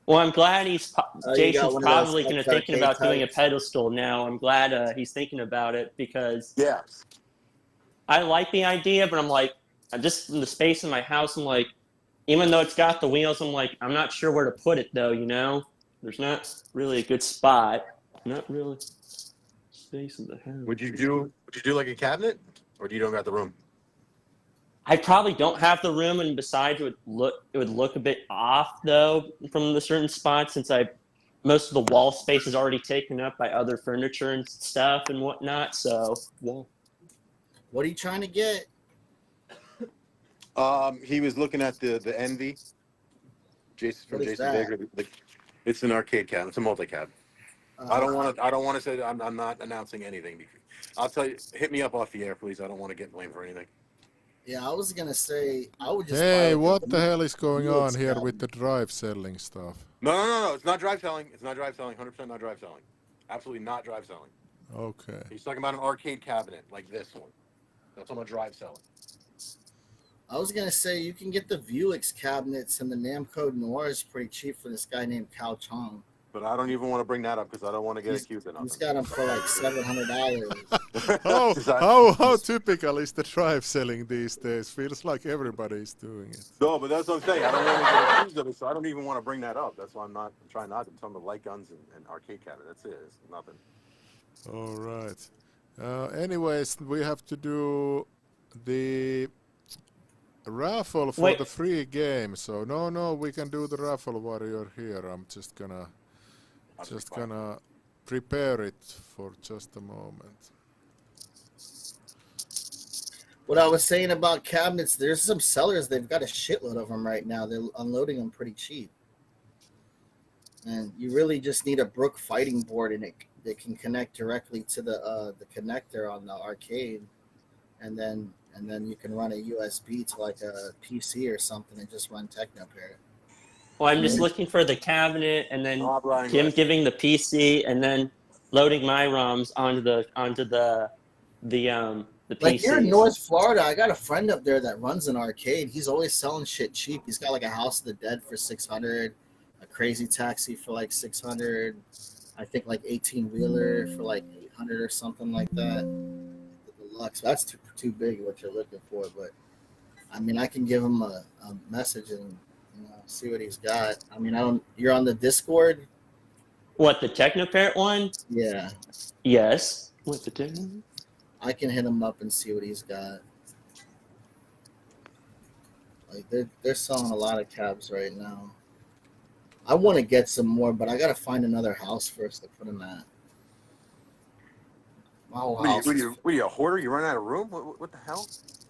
S5: Well, I'm glad
S2: you got
S5: Jason's
S2: one of those
S5: probably going to
S2: Snapchat
S5: thinking about doing a
S2: types.
S5: pedestal now. I'm glad he's thinking about it because
S4: Yeah.
S5: I like the idea, but I'm just in the space in my house. I'm like, even though it's got the wheels, I'm like, I'm not sure where to put it though. There's not really a good spot. Not really space in the house.
S4: Would you do like a cabinet, or you don't got the room?
S5: I probably don't have the room, and besides, it would look a bit off though from the certain spots since most of the wall space is already taken up by other furniture and stuff and whatnot. So yeah.
S2: What are you trying to get?
S4: He was looking at the Envy. Jason
S2: What is that?
S4: Baker. It's an arcade cabinet. It's a multi-cab. I don't want to say that I'm not announcing anything. I'll tell you. Hit me up off the air, please. I don't want to get blamed for anything.
S2: Yeah, I was gonna say I would just.
S1: Hey,
S2: buy
S1: what the hell is going on
S2: Felix
S1: here
S2: cabinet.
S1: with the drive selling stuff?
S4: No. It's not drive selling. It's not drive selling. 100% not drive selling. Absolutely not drive selling.
S1: Okay.
S4: He's talking about an arcade cabinet like this one. That's on a drive selling.
S2: I was gonna say you can get the Vuex cabinets and the Namco Noir is pretty cheap for this guy named Cao Chong.
S4: But I don't even want to bring that up because I don't want to get accused of
S2: He's
S4: nothing.
S2: got them for like $700.
S1: How typical is the drive selling these days? Feels like everybody is doing it.
S4: No, but that's what I'm saying. I don't want to get accused of it, so I don't even want to bring that up. That's why I'm trying not to. I'm talking about light guns and arcade cabinet. That's it. It's nothing.
S1: All right. Anyways, we have to do the raffle for
S5: Wait.
S1: the free game. So no, we can do the raffle while you're here. I'm just gonna prepare it for just a moment.
S2: What I was saying about cabinets, there's some sellers, they've got a shitload of them right now. They're unloading them pretty cheap. And you really just need a Brook fighting board, and it can connect directly to the connector on the arcade. And then you can run a USB to like a PC or something and just run TeknoParrot.
S5: Well, I'm just looking for the cabinet, and then
S4: Brian,
S5: him giving the PC, and then loading my ROMs onto the PC.
S2: Like here in North Florida, I got a friend up there that runs an arcade. He's always selling shit cheap. He's got like a House of the Dead for $600, a Crazy Taxi for like $600, I think like 18-wheeler for like $800 or something like that. The deluxe. That's too big what you're looking for, but I mean, I can give him a message and see what he's got. I mean, you're on the Discord?
S5: What, the TeknoParrot one?
S2: Yeah.
S5: Yes. What the Techno?
S2: I can hit him up and see what he's got. Like they're selling a lot of cabs right now. I want to get some more, but I gotta find another house first to put them at. My whole house.
S4: What are you, a hoarder? You run out of room? What the hell?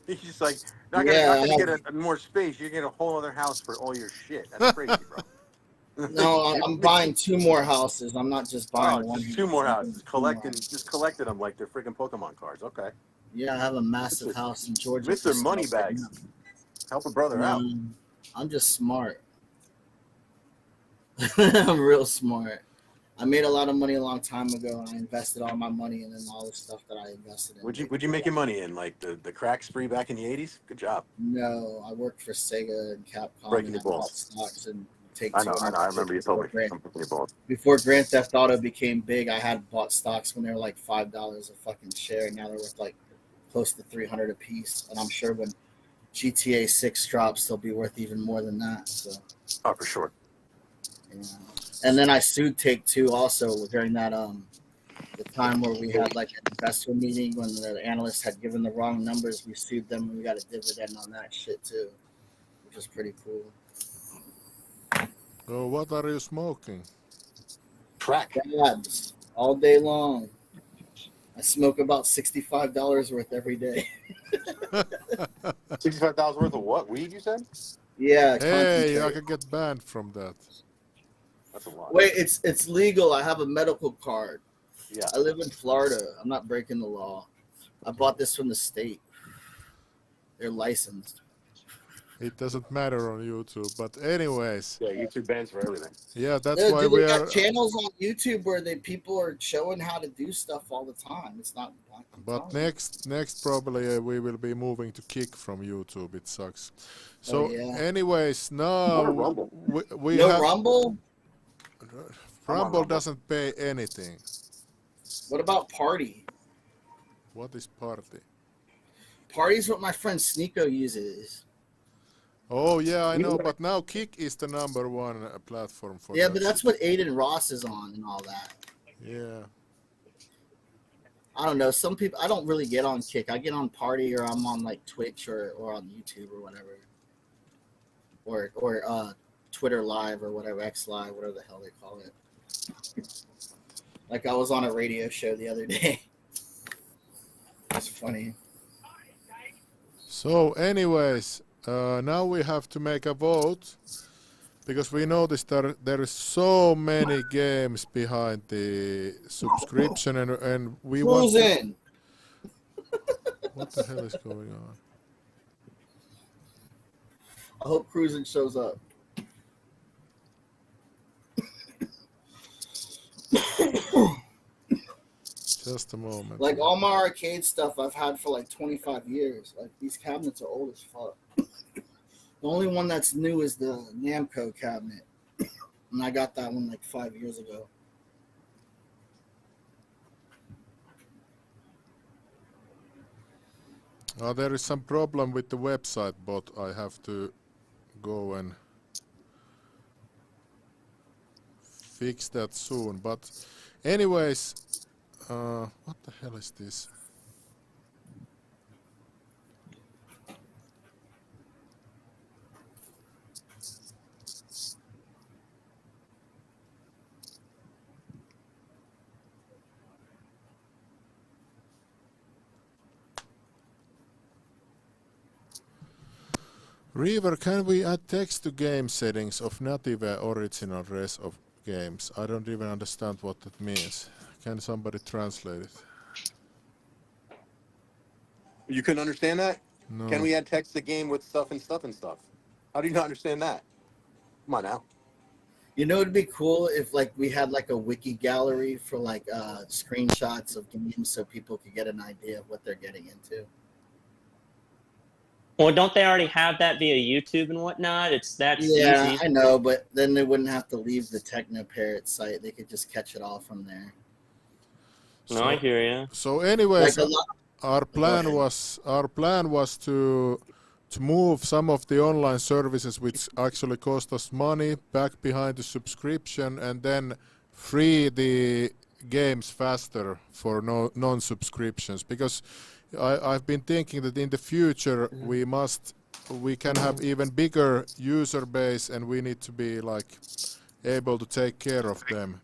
S4: He's just like, not
S2: Yeah,
S4: gonna get more space. You get a whole other house for all your shit. That's crazy, bro.
S2: No, I'm buying 2 more houses. I'm not just buying one.
S4: Just 2 more houses. Just collecting them like they're freaking Pokemon cards. Okay.
S2: Yeah, I have a massive house in Georgia.
S4: Mr. Moneybags. Help a brother out.
S2: I'm just smart. I'm real smart. I made a lot of money a long time ago, and I invested all my money in all the stuff that I invested in.
S4: Would you make your money in, like the crack spree back in the 80s? Good job.
S2: No, I worked for Sega and Capcom.
S4: Breaking
S2: and
S4: the balls.
S2: Stocks and take.
S4: I know. I remember you told me.
S2: Before Grand Theft Auto became big, I had bought stocks when they were like $5 a fucking share, and now they're worth like close to $300 a piece. And I'm sure when GTA 6 drops, they'll be worth even more than that. So.
S4: Oh, for sure.
S2: Yeah. And then I sued Take-Two also during that the time where we had like an investor meeting when the analysts had given the wrong numbers. We sued them and we got a dividend on that shit too, which is pretty cool.
S1: So what are you smoking?
S4: Crack.
S2: Dabs all day long. I smoke about $65 worth every day.
S4: $65 worth of what? Weed, you said?
S2: Yeah.
S1: Hey, I can get banned from that.
S4: That's a lot.
S2: Wait, it's legal. I have a medical card.
S4: Yeah.
S2: I live in Florida. I'm not breaking the law. I bought this from the state. They're licensed.
S1: It doesn't matter on YouTube, but anyways.
S4: Yeah, YouTube bans for everything.
S1: Yeah, that's
S2: Dude,
S1: why
S2: we
S1: we
S2: got
S1: are.
S2: channels on YouTube where people are showing how to do stuff all the time. It's not.
S1: But next probably we will be moving to Kick from YouTube. It sucks. So, anyways, now we
S2: no
S1: have
S2: Rumble.
S1: Rumble doesn't pay anything.
S2: What about Party?
S1: What is Party?
S2: Party's what my friend Sneeko uses.
S1: Oh yeah, I know, but now Kick is the #1 platform for.
S2: Yeah, but that's what Aiden Ross is on and all that.
S1: Yeah.
S2: I don't know. Some people, I don't really get on Kick. I get on Party, or I'm on like Twitch or on YouTube or whatever, or Twitter Live or whatever, X Live, whatever the hell they call it. Like I was on a radio show the other day. That's funny.
S1: So, anyways, now we have to make a vote because we noticed that there is so many games behind the subscription, and we want.
S2: Cruising.
S1: What the hell is going on?
S2: I hope Cruising shows up.
S1: Just a moment.
S2: Like all my arcade stuff I've had for like 25 years. Like these cabinets are old as fuck. The only one that's new is the Namco cabinet. And I got that one like 5 years ago.
S1: There is some problem with the website, but I have to go and fix that soon. But anyways, what the hell is this? Reaver, can we add text to game settings of native original res of games? I don't even understand what that means. Can somebody translate it?
S4: You couldn't understand that?
S1: No.
S4: Can we add text to game with stuff and stuff and stuff? How do you not understand that? Come on now.
S2: You know, it'd be cool if like we had like a wiki gallery for like screenshots of games so people could get an idea of what they're getting into.
S5: Well, don't they already have that via YouTube and whatnot? That's
S2: Yeah,
S5: easy.
S2: I know, but then they wouldn't have to leave the TeknoParrot site. They could just catch it all from there.
S5: No, I hear you.
S1: So anyways,
S2: Like a lot.
S1: our plan was to move some of the online services which actually cost us money back behind the subscription, and then free the games faster for non-subscriptions, because I've been thinking that in the future we can have even bigger user base, and we need to be like able to take care of them.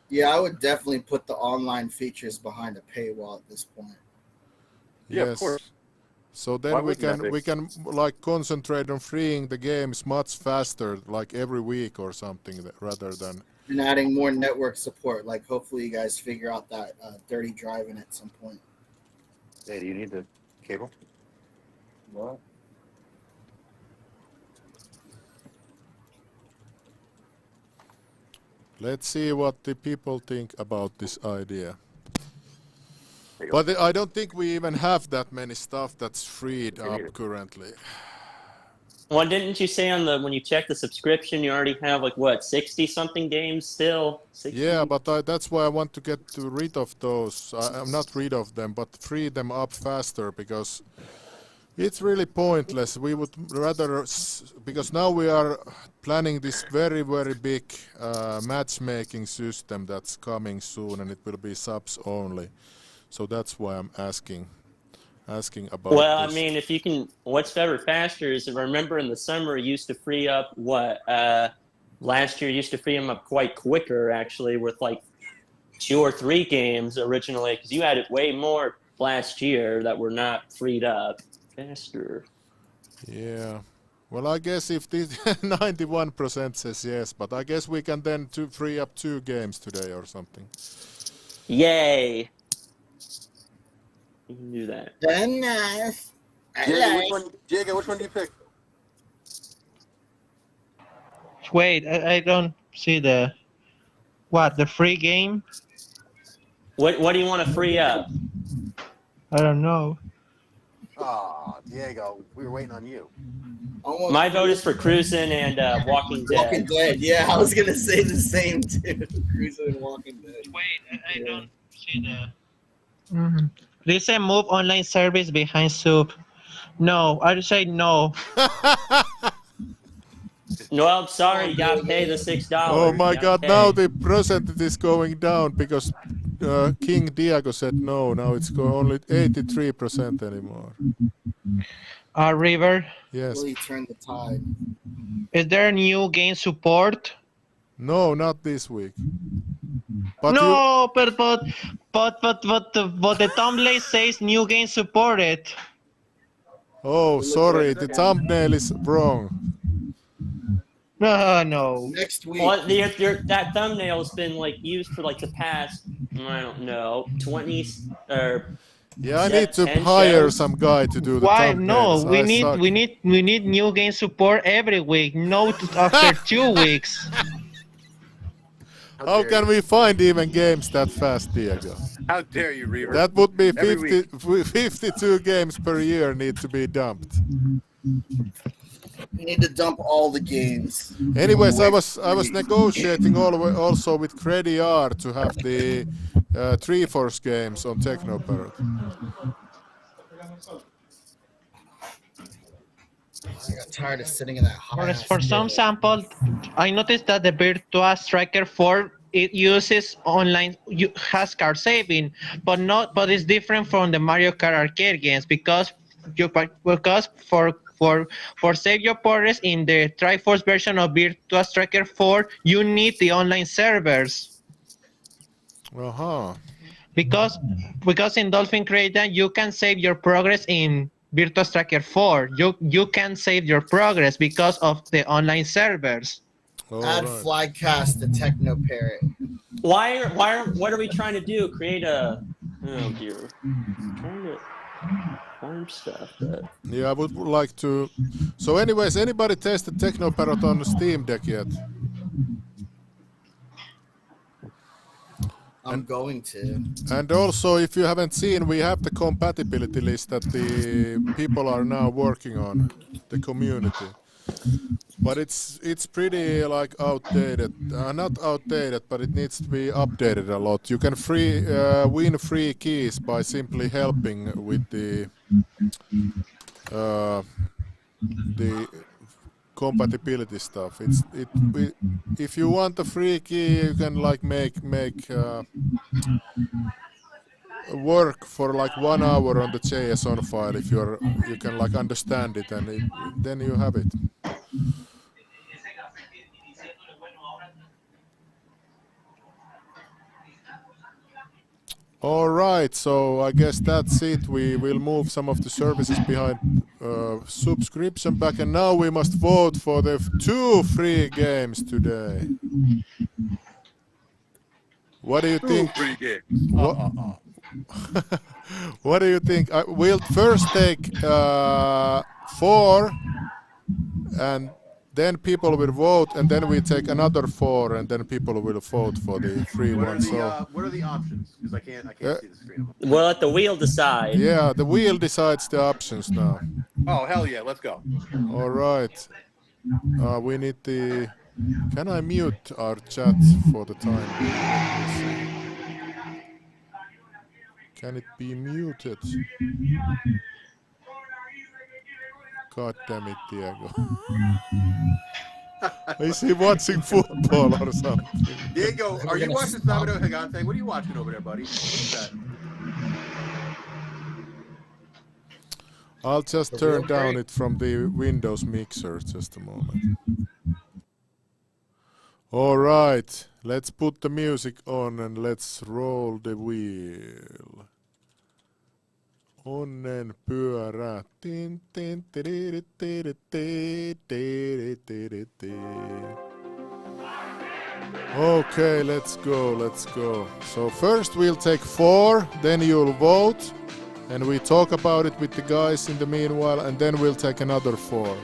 S2: Yeah, I would definitely put the online features behind a paywall at this point.
S4: Yeah,
S1: Yes.
S4: of course.
S1: So
S4: Why
S1: then we
S4: wouldn't that
S1: can like concentrate on freeing the games much faster, like every week or something, rather than.
S2: And adding more network support. Like hopefully you guys figure out that dirty driving at some point.
S4: Hey, do you need the cable?
S2: What?
S1: Let's see what the people think about this idea. But I don't think we even have that many stuff that's freed up currently.
S5: Well, didn't you say when you check the subscription, you already have like what, 60 something games still? 60?
S1: Yeah, but that's why I want to get rid of those. I'm not rid of them, but free them up faster, because it's really pointless. We would rather, because now we are planning this very, very big matchmaking system that's coming soon, and it will be subs only. So that's why I'm asking about
S5: Well,
S1: this.
S5: I mean, if you can, what's better faster is, if I remember in the summer, it used to free up last year used to free them up quite quicker, actually, with like 2 or 3 games originally, because you had it way more last year that were not freed up faster.
S1: Yeah. Well, I guess if this 91% says yes, but I guess we can then free up 2 games today or something.
S5: Yay! You can do that.
S2: Very nice.
S4: Diego, which one do you pick?
S3: Wait, I don't see the free game?
S5: What do you want to free up?
S3: I don't know.
S4: Oh, Diego, we were waiting on you.
S2: Almost
S5: My vote is for Cruising and Walking Dead.
S2: Walking Dead. Yeah, I was gonna say the same too. Cruising and Walking Dead.
S3: Wait, I don't see the. They say move online service behind soup. No, I say no.
S5: No, I'm sorry. You gotta pay the $6.
S1: Oh my
S5: You gotta
S1: God!
S5: pay.
S1: Now the percentage is going down because King Diego said no. Now it's only 83% anymore.
S3: River,
S1: Yes.
S2: Really turn the tide.
S3: is there new game support?
S1: No, not this week. But
S3: No, but the thumbnail says new game supported.
S1: Oh, sorry, the thumbnail is wrong.
S3: No.
S2: Next week.
S5: Well, that thumbnail's been like used for like the past, I don't know, 20 or
S1: Yeah, I need to
S5: 10
S1: hire
S5: shows.
S1: some guy to do the
S3: Why?
S1: thumbnails.
S3: No, we
S1: I
S3: need
S1: suck.
S3: we need new game support every week. No, after 2 weeks.
S1: How can we find even games that fast, Diego?
S4: How dare you, Reaver?
S1: That would be
S4: Every
S1: 52 games per year need to be dumped.
S2: You need to dump all the games.
S1: Anyways, I was negotiating also with TeknoParrot to have the Treeforce games on TeknoParrot.
S2: I got tired of sitting in that hot.
S3: For some sample, I noticed that the Virtua Striker 4 it uses online has card saving, but it's different from the Mario Kart arcade games because for save your progress in the Triforce version of Virtua Striker 4, you need the online servers. Because in Dolphin Creator you can save your progress in Virtua Striker 4. You can save your progress because of the online servers.
S2: Add Flycast to TeknoParrot.
S5: What are we trying to do? Create a oh dear. Trying to farm stuff.
S1: Yeah, I would like to. So, anyways, anybody tested TeknoParrot on Steam Deck yet?
S2: I'm going to.
S1: And also, if you haven't seen, we have the compatibility list that the people are now working on, the community. But it's pretty like outdated. Not outdated, but it needs to be updated a lot. You can win free keys by simply helping with the compatibility stuff. If you want a free key, you can like make work for like 1 hour on the JSON file if you can like understand it, and then you have it. All right, so I guess that's it. We will move some of the services behind subscription back, and now we must vote for the 2 free games today. What do you think?
S4: 2 free games.
S1: What do you think? We'll first take 4, and then people will vote, and then we take another 4, and then people will vote for the free one. So,
S4: what are the options? Because I can't see the screen.
S5: We'll let the wheel decide.
S1: yeah, the wheel decides the options now.
S4: Oh hell yeah, let's go.
S1: All right. We need the. Can I mute our chat for the time being? Can it be muted? God damn it, Diego. Is he watching football or something?
S4: Diego, are you watching Sábado Gigante? What are you watching over there, buddy? What's that?
S1: I'll just turn down it from the Windows mixer, just a moment. All right, let's put the music on and let's roll the wheel. Onnen pyörä. Tin, tin, tididi, tididi, tididi, tididi. Okay, let's go. So first we'll take 4, then you'll vote, and we talk about it with the guys in the meanwhile, and then we'll take another 4.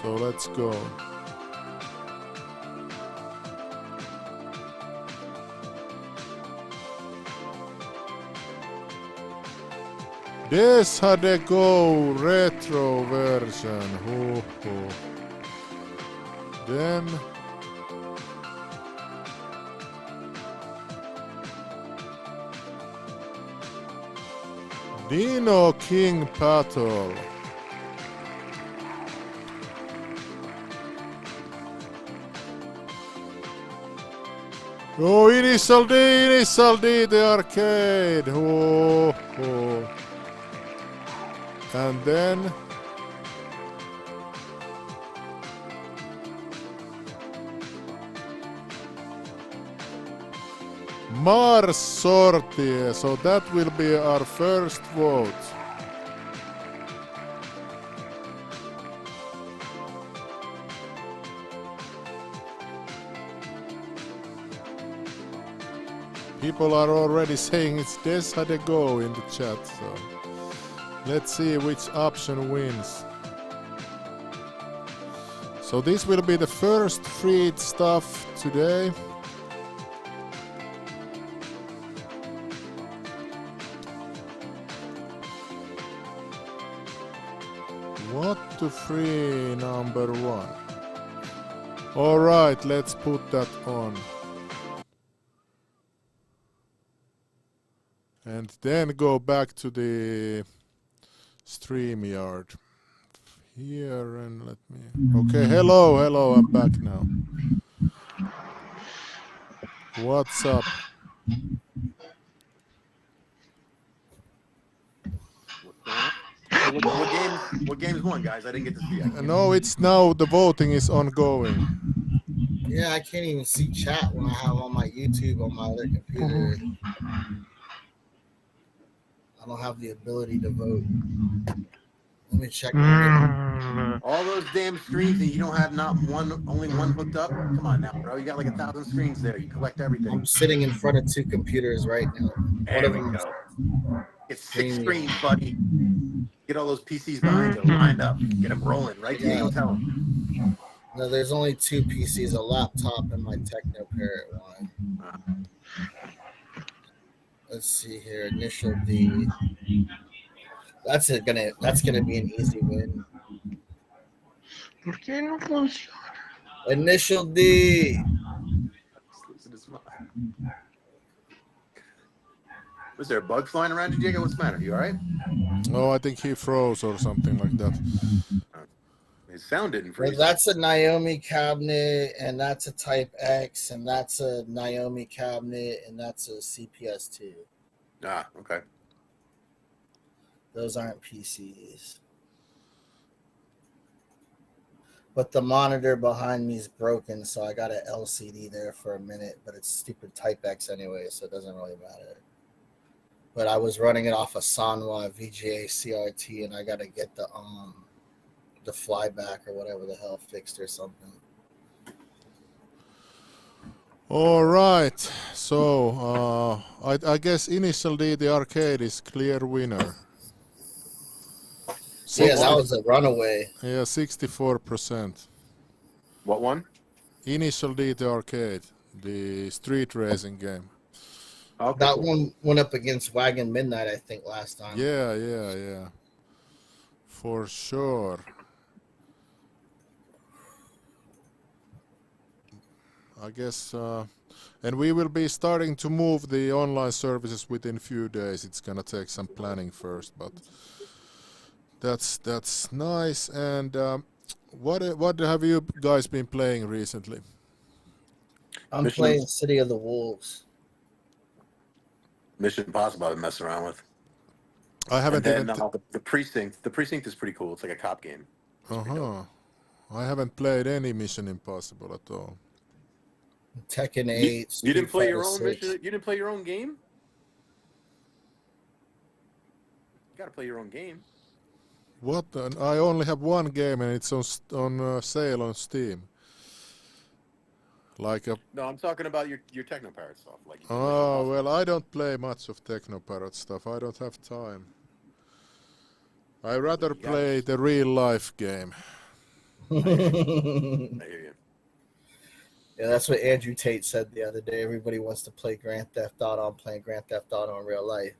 S1: So let's go. This had a go retro version. Then Dino King Battle. Oh, Initial D, the arcade. Oh, oh. And then Mars Sortie. So that will be our first vote. People are already saying it's Desa de Go in the chat, so let's see which option wins. So this will be the first free stuff today. What to free number 1? Alright, let's put that on. And then go back to the StreamYard. Here and let me... Okay, hello, I'm back now. What's up?
S4: What games won, guys? I didn't get to see it.
S1: No, it's now, the voting is ongoing.
S2: Yeah, I can't even see chat when I have on my YouTube on my other computer. I don't have the ability to vote. Let me check.
S4: All those damn screens and you don't have only one hooked up? Come on now, bro. You got like 1,000 screens there. You collect everything.
S2: I'm sitting in front of 2 computers right now.
S4: There we go. It's 6 screens, buddy. Get all those PCs behind you, lined up. Get them rolling right there. Don't tell them.
S2: No, there's only 2 PCs, a laptop and my TeknoParrot one. Let's see here. Initial D. That's gonna be an easy win. Initial D.
S4: Was there a bug flying around you, Diego? What's the matter? You all right?
S1: Oh, I think he froze or something like that.
S4: His sound didn't freeze.
S2: Well, that's a Naomi cabinet, and that's a Type X, and that's a Naomi cabinet, and that's a CPS2.
S4: Ah, okay.
S2: Those aren't PCs. But the monitor behind me is broken, so I got an LCD there for a minute, but it's stupid Type X anyway, so it doesn't really matter. But I was running it off a Sanwa VGA CRT, and I got to get the flyback or whatever the hell fixed or something.
S1: All right, so I guess Initial D, the arcade, is clear winner.
S2: Yeah, that was a runaway.
S1: Yeah, 64%.
S4: What one?
S1: Initial D, the arcade, the street racing game.
S4: Okay,
S2: That
S4: cool.
S2: one went up against Wagon Midnight, I think, last time.
S1: Yeah. For sure. I guess, and we will be starting to move the online services within a few days. It's gonna take some planning first, but that's nice. And what have you guys been playing recently?
S2: I'm playing City of the Wolves.
S4: Mission Impossible I've been messing around with.
S1: I haven't
S4: And then
S1: even.
S4: the Precinct. The Precinct is pretty cool. It's like a cop game.
S1: I haven't played any Mission Impossible at all.
S2: Tekken 8.
S4: You didn't play
S2: Street
S4: your
S2: Fighter
S4: own
S2: 6.
S4: mission. You didn't play your own game. You gotta play your own game.
S1: What? I only have one game and it's on sale on Steam. Like a.
S4: No, I'm talking about your TeknoParrot stuff. Like.
S1: Oh well, I don't play much of TeknoParrot stuff. I don't have time. I rather play the real life game.
S4: I hear you.
S2: Yeah, that's what Andrew Tate said the other day. Everybody wants to play Grand Theft Auto. I'm playing Grand Theft Auto in real life.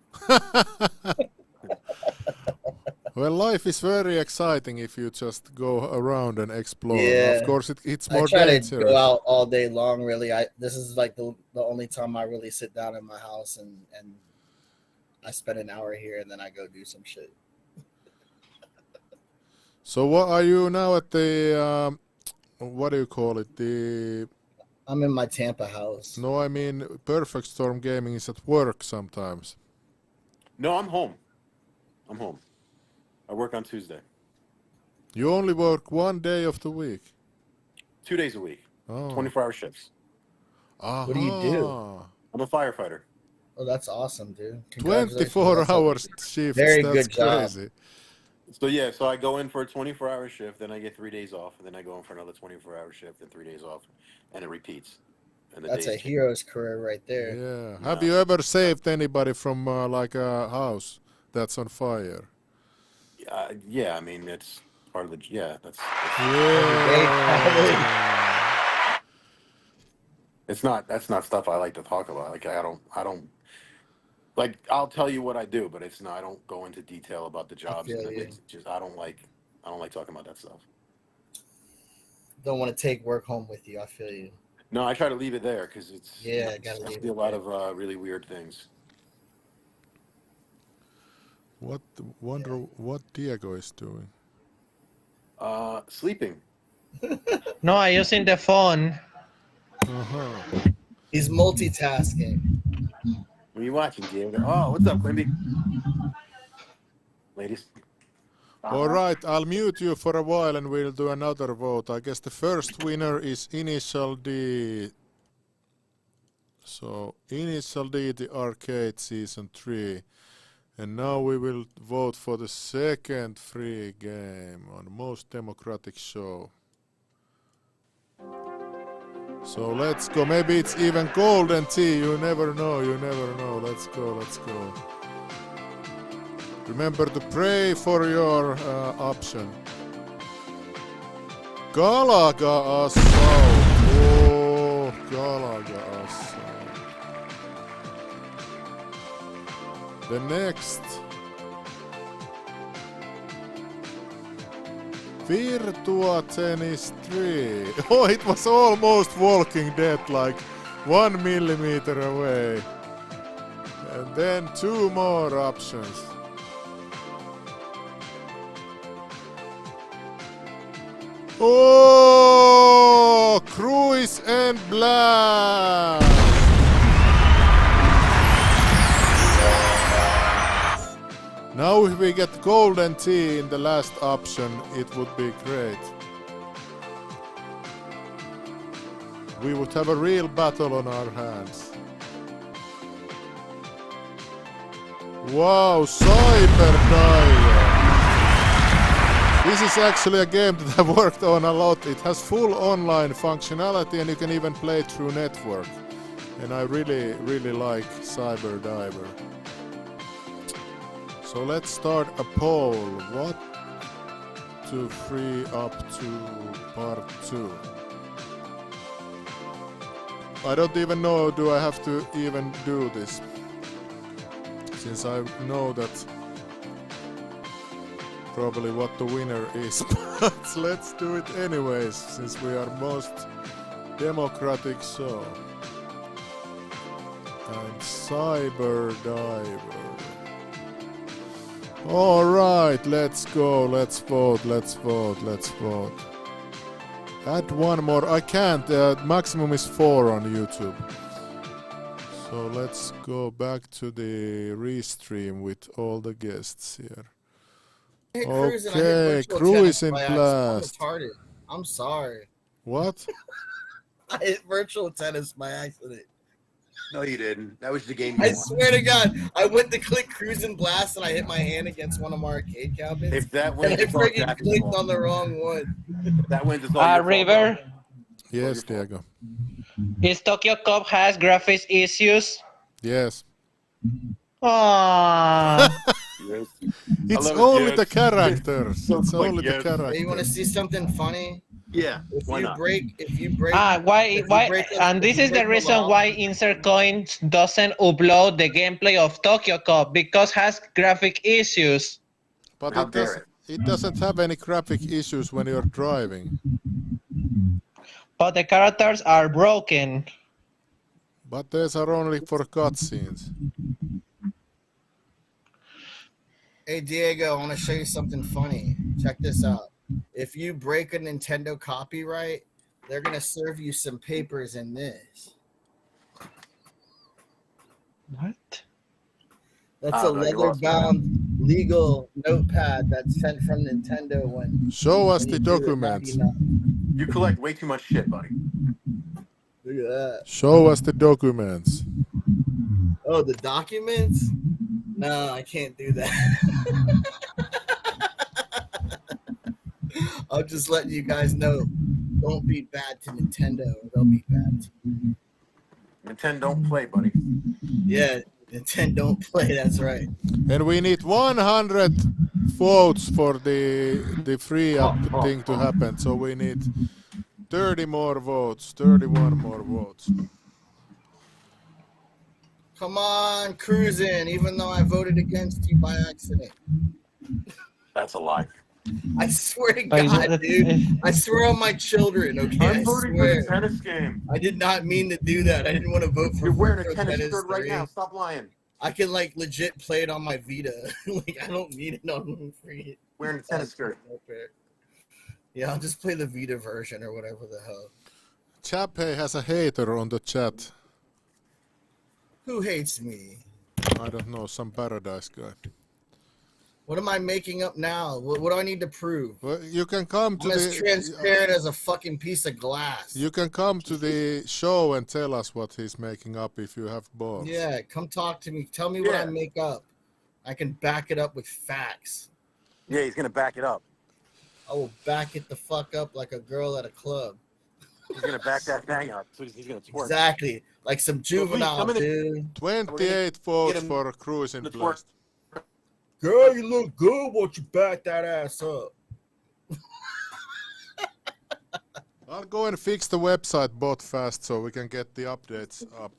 S1: Well, life is very exciting if you just go around and explore.
S2: Yeah.
S1: Of course, it's more
S2: I try
S1: dangerous.
S2: to go out all day long, really. This is like the only time I really sit down in my house and I spend an hour here and then I go do some shit.
S1: So what are you now at the, what do you call it?
S2: I'm in my Tampa house.
S1: No, I mean Perfect Storm Gaming is at work sometimes.
S4: No, I'm home. I'm home. I work on Tuesday.
S1: You only work one day of the week.
S4: 2 days a week.
S1: Oh.
S4: 24-hour shifts.
S2: What do you do?
S4: I'm a firefighter.
S2: Oh, that's awesome, dude.
S1: 24 hours shift.
S2: Very
S1: That's
S2: good job.
S1: crazy.
S4: So I go in for a 24-hour shift, then I get 3 days off, and then I go in for another 24-hour shift, and 3 days off, and it repeats. And
S2: That's a
S4: days change.
S2: hero's career right there.
S1: Yeah. Have you ever saved anybody from like a house that's on fire?
S4: Yeah, I mean it's part of the that's
S1: Yeah.
S4: that's not stuff I like to talk about. Like I don't like I'll tell you what I do, but it's not I don't go into detail about the jobs.
S2: feel
S4: And
S2: you.
S4: it's just I don't like talking about that stuff.
S2: Don't want to take work home with you. I feel you.
S4: No, I try to leave it there because it's
S2: Gotta
S4: I
S2: leave
S4: see a
S2: it
S4: lot
S2: there.
S4: of really weird things.
S1: Wonder what Diego is doing.
S4: Sleeping.
S3: No, I'm using the phone.
S1: Uh-huh.
S2: He's multitasking.
S4: What are you watching, Diego? Oh, what's up, Quimby? Ladies.
S1: All right, I'll mute you for a while and we'll do another vote. I guess the first winner is Initial D. So, Initial D, the arcade season 3. And now we will vote for the second free game on most democratic show. So let's go. Maybe it's even golden tea. You never know. Let's go. Remember to pray for your option. Galaga Assault. Oh, Galaga Assault. The next. Virtua Tennis 3. Oh, it was almost Walking Dead, like 1 millimeter away. And then 2 more options. Oh, Cruise and Blast. Now if we get golden tea in the last option, it would be great. We would have a real battle on our hands. Wow, Cyber Diver. This is actually a game that I've worked on a lot. It has full online functionality and you can even play through network. And I really like Cyber Diver. So let's start a poll. What to free up to part 2? I don't even know, do I have to even do this? Since I know that probably what the winner is. But let's do it anyways, since we are most democratic show. And Cyber Diver. All right, let's go. Let's vote. Add one more. I can't. Maximum is 4 on YouTube. So let's go back to the restream with all the guests here.
S2: Hey, Cruise, and I hit
S1: Okay,
S2: virtual
S1: Cruise
S2: tennis
S1: and
S2: by accident. I'm
S1: Blast.
S2: retarded. I'm sorry.
S1: What?
S2: I hit virtual tennis by accident.
S4: No, you didn't. That was the game you
S2: I
S4: won.
S2: swear to God, I went to click Cruise and Blast and I hit my hand against one of my arcade cabinets.
S4: If that
S2: And
S4: wins,
S2: I
S4: it's all
S2: freaking
S4: Jack's
S2: clicked
S4: fault.
S2: on the wrong one.
S4: If that wins, it's all your fault,
S3: River,
S4: bro.
S1: Yes, Diego.
S3: is Tokyo Cup has graphics issues?
S1: Yes.
S3: Aww.
S4: Yes.
S1: It's
S4: love it,
S1: only
S4: yes.
S1: the characters.
S4: So
S1: It's
S4: quick,
S1: only
S4: yes.
S1: the
S2: Hey, you want to
S1: characters.
S2: see something funny?
S4: Yeah.
S2: If
S4: Why
S2: you
S4: not?
S2: break,
S3: Why? And this
S2: if you
S3: is the
S2: break
S3: reason
S2: law-
S3: why Insert Coins doesn't upload the gameplay of Tokyo Cup because has graphic issues.
S1: But
S4: How dare
S1: it doesn't have any graphic issues when you're driving.
S3: But the characters are broken.
S1: But those are only for cutscenes.
S2: Hey Diego, I want to show you something funny. Check this out. If you break a Nintendo copyright, they're gonna serve you some papers in this.
S3: What?
S2: That's
S4: Oh,
S2: a
S4: no, you lost me.
S2: leather-bound legal notepad that's sent from Nintendo when
S1: Show us
S2: you
S1: the
S2: do the
S1: documents.
S2: 99.
S4: You collect way too much shit, buddy.
S2: Look at that.
S1: Show us the documents.
S2: Oh, the documents? No, I can't do that. I'll just let you guys know. Don't be bad to Nintendo, or they'll be bad to you.
S4: Nintendo don't play, buddy.
S2: Yeah, Nintendo don't play. That's right.
S1: And we need 100 votes for the free up thing to happen. So we need 30 more votes, 31 more votes.
S2: Come on, cruising. Even though I voted against you by accident,
S4: That's a lie.
S2: I swear to
S3: I know
S2: God,
S3: that-
S2: dude. I swear on my children. Okay, I
S4: I'm voting for the
S2: swear.
S4: tennis game.
S2: I did not mean to do that. I didn't want to vote for.
S4: You're wearing a
S2: for
S4: tennis shirt right
S2: three.
S4: now. Stop lying.
S2: I can like legit play it on my Vita. Like I don't need it on free.
S4: Wearing a tennis shirt.
S2: Yeah, I'll just play the Vita version or whatever the hell.
S1: Chape has a hater on the chat.
S2: Who hates me?
S1: I don't know, some paradise guy.
S2: What am I making up now? What do I need to prove?
S1: Well, you can come to
S2: I'm as
S1: the
S2: transparent as a fucking piece of glass.
S1: you can come to the show and tell us what he's making up if you have balls.
S2: Yeah, come talk to me. Tell me what I make up. I can back it up with facts.
S4: Yeah, he's gonna back it up.
S2: I will back it the fuck up like a girl at a club.
S4: He's gonna back that thing up. So he's gonna twerk.
S2: Exactly. Like some juvenile,
S4: come in and-
S2: dude.
S1: 28 votes
S4: get him
S1: for Cruising
S4: the twerk.
S1: Blast.
S2: Girl, you look good. Won't you back that ass up?
S1: I'll go and fix the website bot fast so we can get the updates up.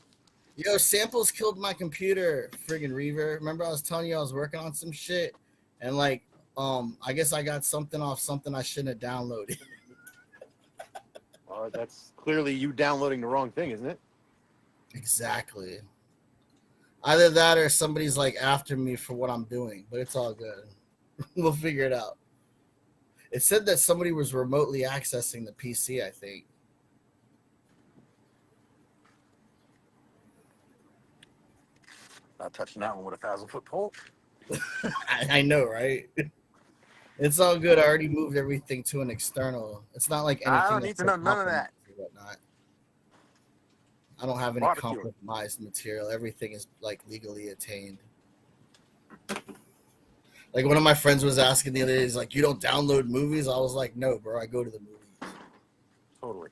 S2: Yo, samples killed my computer, friggin' Reaver. Remember I was telling you I was working on some shit? And like, I guess I got something off something I shouldn't have downloaded.
S4: That's clearly you downloading the wrong thing, isn't it?
S2: Exactly. Either that or somebody's like after me for what I'm doing, but it's all good. We'll figure it out. It said that somebody was remotely accessing the PC, I think.
S4: Not touching that one with a 1,000-foot pole.
S2: I know, right? It's all good. I already moved everything to an external. It's not like anything.
S4: I don't need to know
S2: that's
S4: none of that.
S2: or whatnot. I don't have any
S4: Barbecue.
S2: compromised material. Everything is like legally attained. Like one of my friends was asking the other day, he's like, "You don't download movies?" I was like, "No, bro. I go to the movies."
S4: Totally.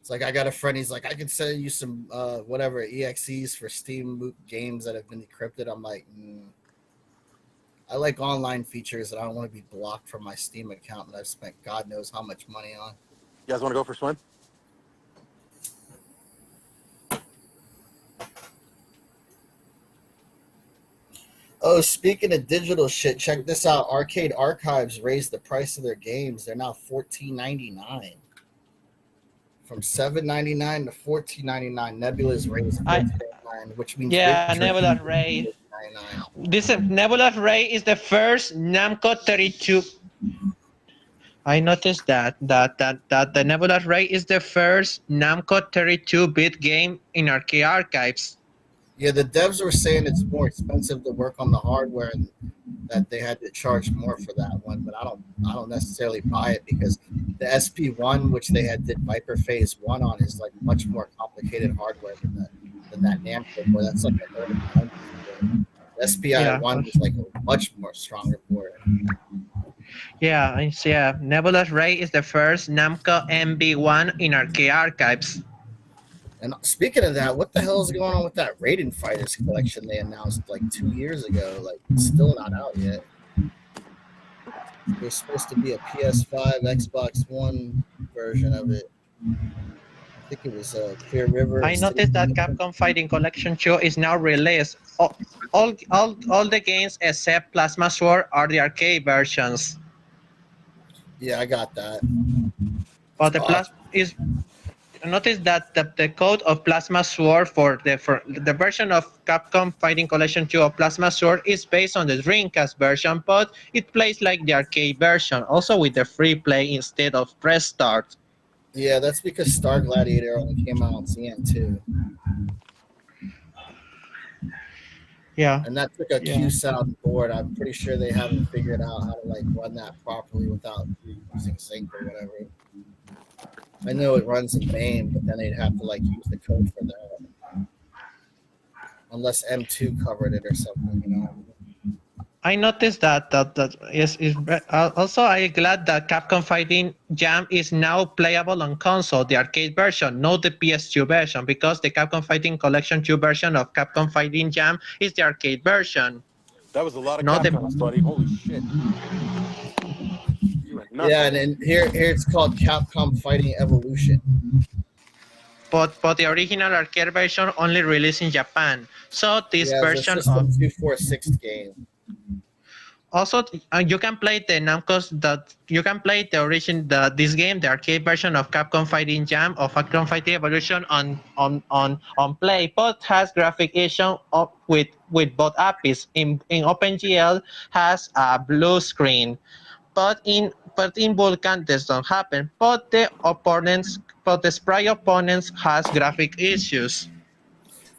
S2: It's like I got a friend. He's like, "I can send you some whatever exes for Steam games that have been encrypted." I'm like, I like online features, and I don't want to be blocked from my Steam account that I've spent God knows how much money on.
S4: You guys want to go for a swim?
S2: Oh, speaking of digital shit, check this out. Arcade Archives raised the price of their games. They're now $14.99. From $7.99 to $14.99. Nebula's raised $14.99, which means
S3: Nebula Ray. This Nebula Ray is the first Namco 32. I noticed that the Nebula Ray is the first Namco 32-bit game in Arcade Archives.
S2: Yeah, the devs were saying it's more expensive to work on the hardware and that they had to charge more for that one, but I don't necessarily buy it because the SP1, which they had did Viper Phase 1 on, is like much more complicated hardware than that Namco board. That's like a $30. The SPI1 is like a much more stronger board.
S3: Yeah. Nebula Ray is the first Namco MB1 in Arcade Archives.
S2: And speaking of that, what the hell is going on with that Raiden Fighters collection they announced like 2 years ago? Like, it's still not out yet. There's supposed to be a PS5, Xbox One version of it. I think it was Clear River.
S3: I noticed that Capcom Fighting Collection 2 is now released. All the games except Plasma Sword are the arcade versions.
S2: Yeah, I got that.
S3: But the Plasma is notice that the code of Plasma Sword for the version of Capcom Fighting Collection 2 of Plasma Sword is based on the Dreamcast version, but it plays like the arcade version, also with the free play instead of press start.
S2: Yeah, that's because Star Gladiator only came out on CN2,
S3: Yeah.
S2: and that took a
S3: Yeah.
S2: Q-Sound board. I'm pretty sure they haven't figured out how to like run that properly without using sync or whatever. I know it runs in MAME, but then they'd have to like use the code for that, unless M2 covered it or something, you know.
S3: I noticed that also I'm glad that Capcom Fighting Jam is now playable on console, the arcade version, not the PS2 version, because the Capcom Fighting Collection 2 version of Capcom Fighting Jam is the arcade version.
S4: That was a lot of
S3: Not the-
S4: Capcoms, buddy. Holy shit. You went nuts.
S2: Yeah, and then here it's called Capcom Fighting Evolution.
S3: But the original arcade version only released in Japan. So this
S2: Yeah, it's a
S3: version
S2: System
S3: of
S2: 246 game.
S3: also you can play the Namco's that you can play the this game, the arcade version of Capcom Fighting Jam or Capcom Fighting Evolution on Play, but has graphic issue with both APIs. In OpenGL has a blue screen, but in Vulkan this don't happen. But the sprite opponents has graphic issues.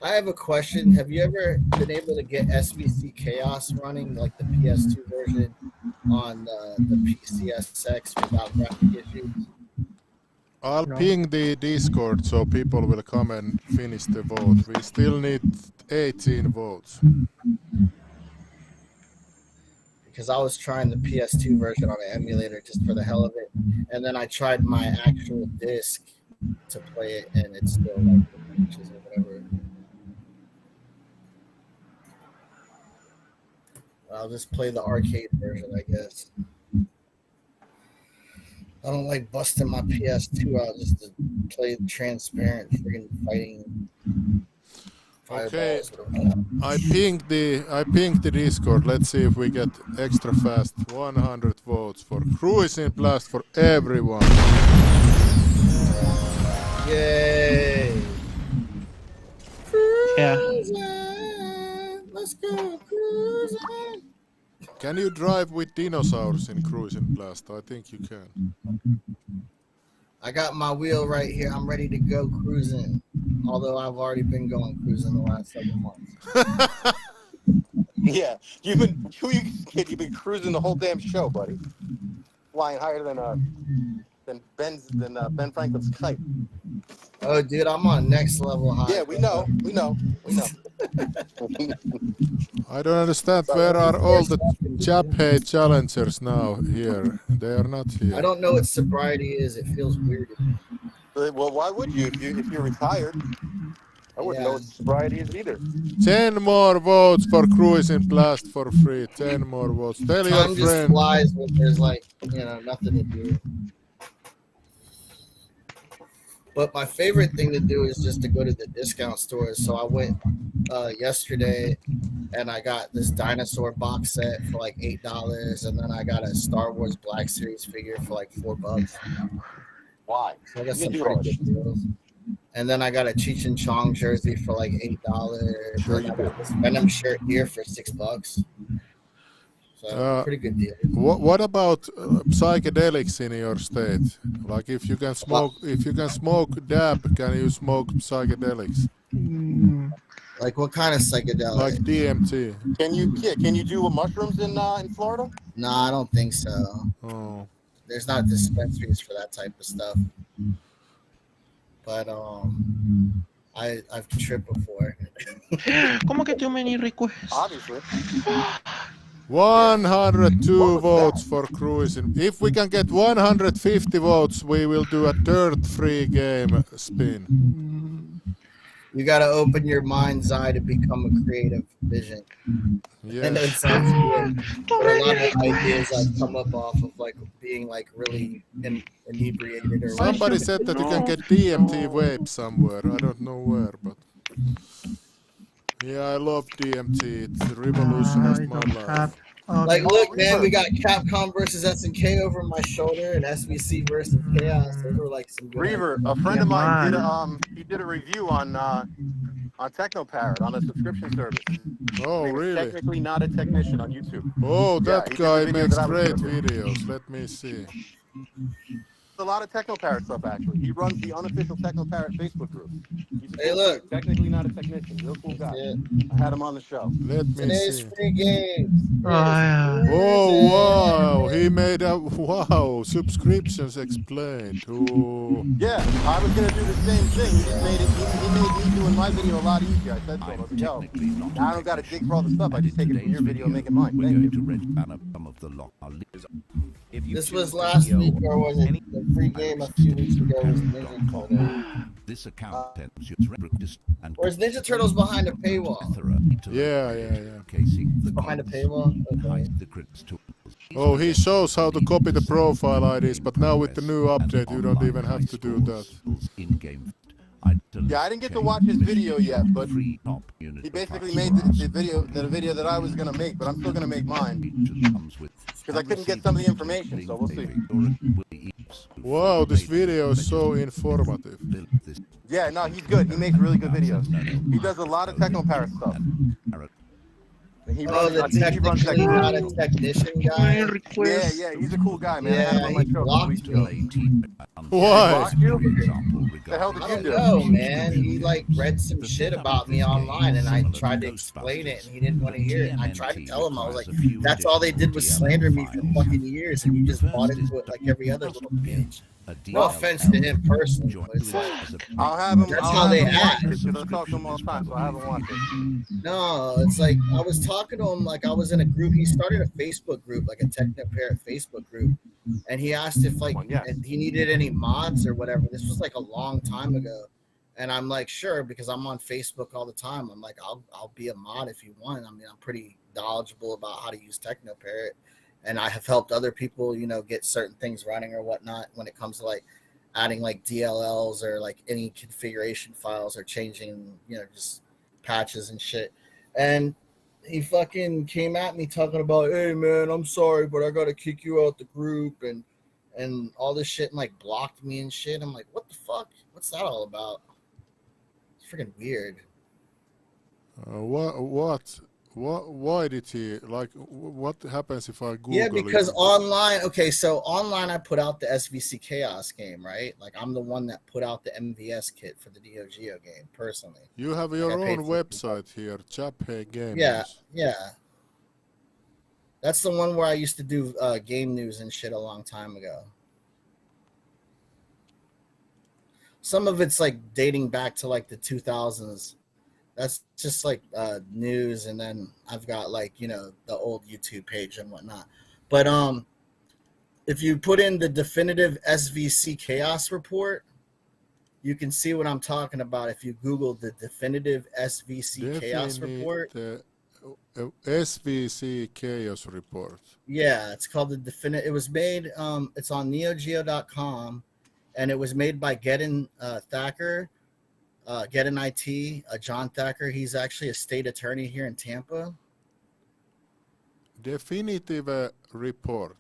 S2: I have a question. Have you ever been able to get SVC Chaos running, like the PS2 version, on the PCSX without graphic issues?
S1: I'll
S3: No.
S1: ping the Discord so people will come and finish the vote. We still need 18 votes.
S2: Because I was trying the PS2 version on an emulator just for the hell of it, and then I tried my actual disc to play it, and it's still like glitches or whatever. I'll just play the arcade version, I guess. I don't like busting my PS2 out just to play transparent freaking fighting.
S1: Okay.
S2: fireballs or whatever.
S1: I pinged the Discord. Let's see if we get extra fast 100 votes for Cruising Blast for everyone.
S2: Yay!
S3: Yeah.
S2: Cruising, let's go cruising.
S1: Can you drive with dinosaurs in Cruising Blast? I think you can.
S2: I got my wheel right here. I'm ready to go cruising. Although I've already been going cruising the last several months.
S4: Yeah, you've been cruising the whole damn show, buddy. Flying higher than Ben Franklin's kite.
S2: Oh, dude, I'm on next level high.
S4: Yeah, we know.
S1: I don't understand. Where are all the Japhay challengers now here? They are not here.
S2: I don't know what sobriety is. It feels weird.
S4: Well, why would you if you're retired? I wouldn't know what sobriety is either.
S1: 10 more votes for Cruising Blast for free. 10 more votes. Tell your
S2: Time just
S1: friend.
S2: flies when there's like, nothing to do. But my favorite thing to do is just to go to the discount stores. So I went yesterday and I got this dinosaur box set for like $8, and then I got a Star Wars Black Series figure for like $4.
S4: Why?
S2: So I got
S4: You
S2: some
S4: do
S2: pretty
S4: all
S2: good deals. And then I got a Cheech and Chong jersey for like $8.
S1: Sure
S2: And
S1: you
S2: I got this Venom shirt here for $6. So pretty good deal.
S1: What about psychedelics in your state? Like if you can smoke dab, can you smoke psychedelics?
S2: Like what kind of psychedelic?
S1: Like DMT?
S4: Can you do mushrooms in Florida?
S2: No, I don't think so.
S1: Oh.
S2: There's not dispensaries for that type of stuff. But I've tripped before.
S3: ¿Cómo que too many requests?
S4: Obviously.
S1: 102 votes for Cruising. If we can get 150 votes, we will do a dirt-free game spin.
S2: You got to open your mind's eye to become a creative vision. I know it
S1: Yes.
S2: sounds weird, but a lot of ideas I've come up off of like being like really inebriated or
S1: Somebody said that you can get DMT vape somewhere. I don't know where, but yeah, I love DMT. It's revolutionized my life.
S2: Like, look, man, we got Capcom versus SNK over my shoulder, and SVC versus Chaos. Those were like some good.
S4: Reaver, a friend of mine did a review on TeknoParrot on a subscrition service.
S1: Oh,
S4: His name is
S1: really?
S4: Technically Not a Technician on YouTube.
S1: Oh,
S4: Yeah,
S1: that
S4: he did the
S1: guy
S4: video
S1: makes
S4: that I was
S1: great
S4: gonna do.
S1: videos. Let me see.
S4: A lot of TeknoParrot stuff, actually. He runs the unofficial TeknoParrot Facebook group. He's a
S2: Hey,
S4: cool
S2: look.
S4: dude. Technically Not a Technician. Real cool guy.
S2: Yeah.
S4: I had him on the show.
S1: Let me
S2: Today's
S1: see.
S2: free games.
S3: Oh, yeah.
S1: Oh, wow. He made a, wow, subscriptions explained. Oh.
S4: Yeah, I was gonna do the same thing. He just made it. He made me doing my video a lot easier. I said to him, I was like, yo, now I don't gotta dig for all the stuff. I just take it from your video and make it mine. Thank you.
S2: This was last week, or was it the free game a few weeks ago? Was Ninja Turtles.
S6: This account
S2: Where's Ninja Turtles behind a paywall?
S1: Yeah.
S2: Behind a paywall? Okay.
S1: Oh, he shows how to copy the profile IDs, but now with the new update, you don't even have to do that.
S4: Yeah, I didn't get to watch his video yet, but he basically made the video that I was gonna make, but I'm still gonna make mine because I couldn't get some of the information. So we'll see.
S1: Wow, this video is so informative.
S4: Yeah, no, he's good. He makes really good videos. He does a lot of TeknoParrot stuff. He runs,
S2: the
S4: I think he runs
S2: technically
S4: that
S2: not a
S4: group.
S2: technician guy.
S4: Yeah, he's a cool guy, man. I had him on my
S2: he
S4: show a couple
S2: blocked
S4: weeks ago.
S2: me.
S1: Why?
S4: Blocked you? The hell did
S2: I
S4: you
S2: don't
S4: do?
S2: know, man. He like read some shit about me online, and I tried to explain it, and he didn't want to hear it. And I tried to tell him, I was like, "That's all they did was slander me for fucking years, and you just bought into it like every other little bitch." No offense to him personally, but it's like,
S4: I'll have him.
S2: That's
S4: I'll
S2: how
S4: have
S2: they
S4: him
S2: act.
S4: watch it, 'cause I talk to him all the time, so I haven't watched it.
S2: no, it's like I was talking to him like I was in a group. He started a Facebook group, like a TeknoParrot Facebook group, and he asked if like and he needed any mods or whatever. This was like a long time ago, and I'm like, sure, because I'm on Facebook all the time. I'm like, I'll be a mod if you want. I mean, I'm pretty knowledgeable about how to use TeknoParrot, and I have helped other people, get certain things running or whatnot when it comes to like adding like DLLs or like any configuration files or changing, just patches and shit. And he fucking came at me talking about, hey man, I'm sorry, but I gotta kick you out the group and all this shit, and like blocked me and shit. I'm like, what the fuck? What's that all about? It's freaking weird.
S1: What? Why did he, like, what happens if I Google
S2: Yeah, because
S1: it?
S2: online, so online I put out the SVC Chaos game, right? Like I'm the one that put out the MVS kit for the Neo Geo game personally.
S1: You have your own website here, Chaphe Games.
S2: Yeah. That's the one where I used to do game news and shit a long time ago. Some of it's like dating back to like the 2000s. That's just like news, and then I've got like the old YouTube page and whatnot. But if you put in the definitive SVC Chaos report, you can see what I'm talking about. If you Google the definitive SVC Chaos report,
S1: the SVC Chaos report.
S2: Yeah, it's called the definitive. It was made. It's on NeoGeo.com, and it was made by Gedden Thacker. Gedden IT, John Thacker. He's actually a state attorney here in Tampa.
S1: Definitive report.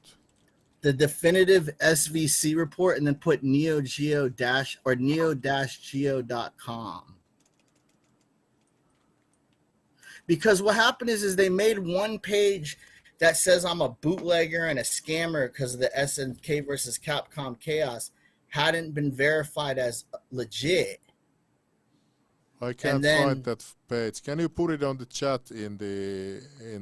S2: The definitive SVC report, and then put neo-geo- or neo-geo.com. Because what happened is they made one page that says I'm a bootlegger and a scammer because of the SNK versus Capcom Chaos hadn't been verified as legit.
S1: I can't find that page. Can you put it on the chat in the
S2: Here.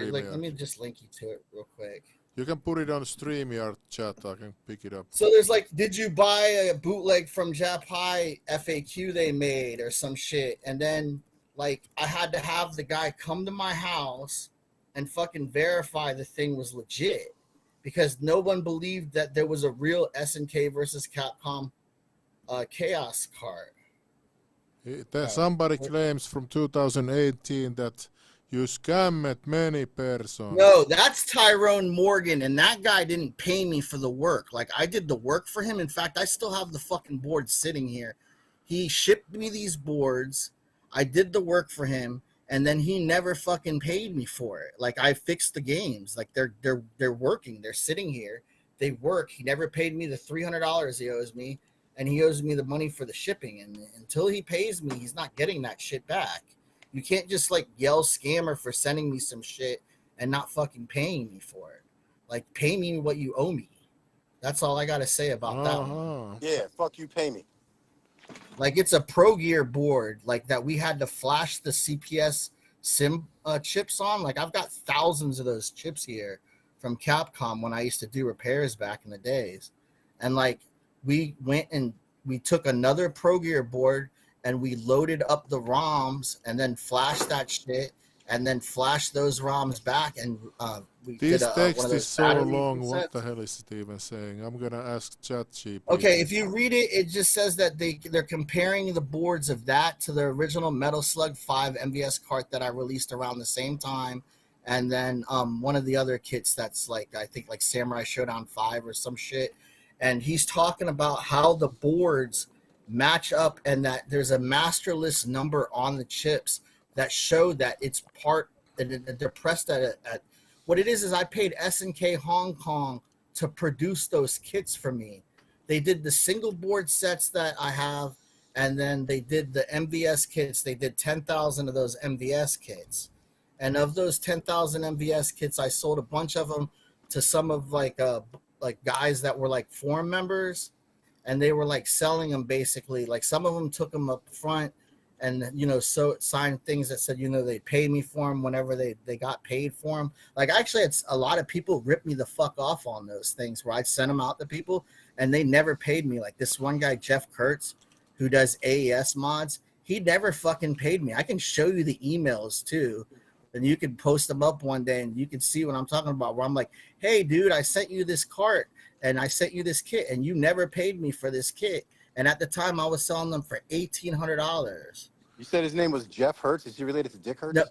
S1: StreamYard?
S2: Like, let me just link you to it real quick.
S1: You can put it on StreamYard chat. I can pick it up.
S2: So there's like, did you buy a bootleg from Jap High FAQ they made or some shit? And then like I had to have the guy come to my house and fucking verify the thing was legit because no one believed that there was a real SNK versus Capcom Chaos card.
S1: Somebody claims from 2018 that you scammed many persons.
S2: No, that's Tyrone Morgan, and that guy didn't pay me for the work. Like, I did the work for him. In fact, I still have the fucking board sitting here. He shipped me these boards. I did the work for him. and then he never fucking paid me for it. Like I fixed the games, like they're working, they're sitting here, they work. He never paid me the $300 he owes me, and he owes me the money for the shipping. And until he pays me, he's not getting that shit back. You can't just like yell scammer for sending me some shit and not fucking paying me for it. Like pay me what you owe me. That's all I gotta say about that one.
S6: Yeah, fuck you, pay me.
S2: Like it's a Pro Gear board, like that we had to flash the CPS sim chips on. Like I've got thousands of those chips here from Capcom when I used to do repairs back in the days. And like we went and we took another Pro Gear board and we loaded up the ROMs and then flashed that shit and then flashed those ROMs back, and we
S1: This
S2: did
S1: text
S2: one of
S1: is
S2: those
S1: so
S2: battery
S1: long.
S2: resets.
S1: What the hell is Steven saying? I'm gonna ask ChatGPT.
S2: Okay, if you read it, it just says that they're comparing the boards of that to the original Metal Slug 5 MVS cart that I released around the same time, and then one of the other kits that's like, I think like Samurai Showdown 5 or some shit. And he's talking about how the boards match up and that there's a master list number on the chips that show that it's part, and they're pressed at what it is I paid SNK Hong Kong to produce those kits for me. They did the single board sets that I have, and then they did the MVS kits. They did 10,000 of those MVS kits. And of those 10,000 MVS kits, I sold a bunch of them to some of like guys that were like forum members, and they were like selling them basically. Like some of them took them up front and, you know, so signed things that said, you know, they paid me for them whenever they got paid for them. Like actually, it's a lot of people ripped me the fuck off on those things where I'd send them out to people and they never paid me. Like this one guy, Jeff Kurtz, who does AES mods, he never fucking paid me. I can show you the emails too, and you can post them up one day and you can see what I'm talking about, where I'm like, hey dude, I sent you this cart and I sent you this kit and you never paid me for this kit. And at the time I was selling them for $1,800.
S6: You said his name was Jeff Hertz. Is he related to Dick Hertz?
S2: No,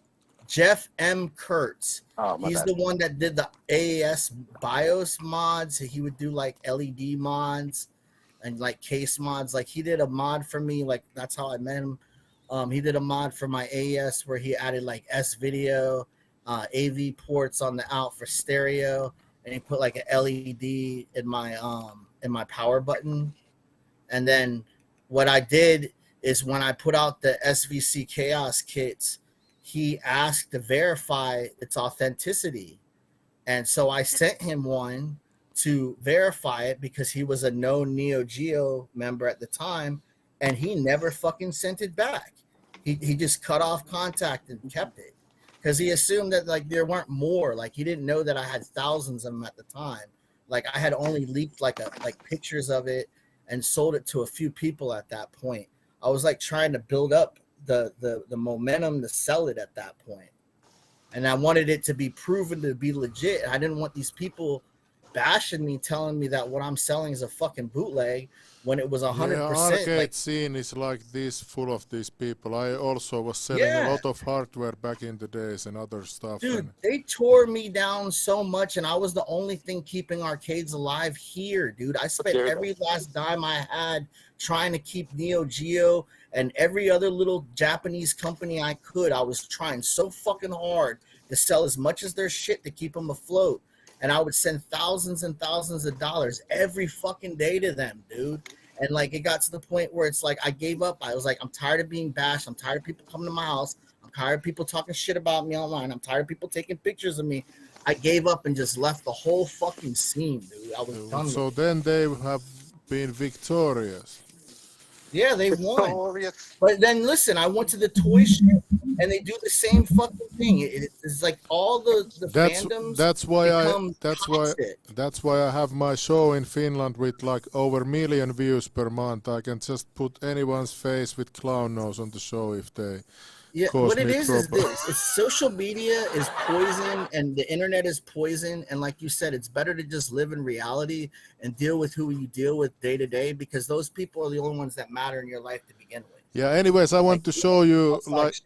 S2: Jeff M. Kurtz.
S6: Oh, my
S2: He's
S6: bad.
S2: the one that did the AES BIOS mods. He would do like LED mods and like case mods. Like he did a mod for me. Like that's how I met him. He did a mod for my AES where he added like S video, AV ports on the out for stereo, and he put like an LED in my power button. And then what I did is when I put out the SVC Chaos kits, he asked to verify its authenticity. And so I sent him one to verify it because he was a known Neo Geo member at the time, and he never fucking sent it back. He just cut off contact and kept it because he assumed that like there weren't more. Like he didn't know that I had thousands of them at the time. Like I had only leaked like pictures of it and sold it to a few people at that point. I was like trying to build up the momentum to sell it at that point. And I wanted it to be proven to be legit. I didn't want these people bashing me, telling me that what I'm selling is a fucking bootleg when it was 100%.
S1: Yeah, arcade
S2: like,
S1: scene is like this, full of these people. I also was selling a lot of hardware back in the days and other stuff.
S2: dude, they tore me down so much, and I was the only thing keeping arcades alive here, dude. I spent every last dime I had trying to keep Neo Geo and every other little Japanese company I could. I was trying so fucking hard to sell as much as their shit to keep them afloat. And I would send thousands and thousands of dollars every fucking day to them, dude. And like it got to the point where it's like I gave up. I was like, I'm tired of being bashed. I'm tired of people coming to my house. I'm tired of people talking shit about me online. I'm tired of people taking pictures of me. I gave up and just left the whole fucking scene, dude. I was done.
S1: So then they have been victorious.
S2: Yeah, they won. But then listen, I went to the toy shit and they do the same fucking thing. It's like all the fandoms.
S1: That's why I have my show in Finland with like over 1 million views per month. I can just put anyone's face with clown nose on the show if they
S2: what it is this. It's social media is poison and the internet is poison. And like you said, it's better to just live in reality and deal with who you deal with day to day, because those people are the only ones that matter in your life to begin with.
S1: Yeah, anyways, I want to show you like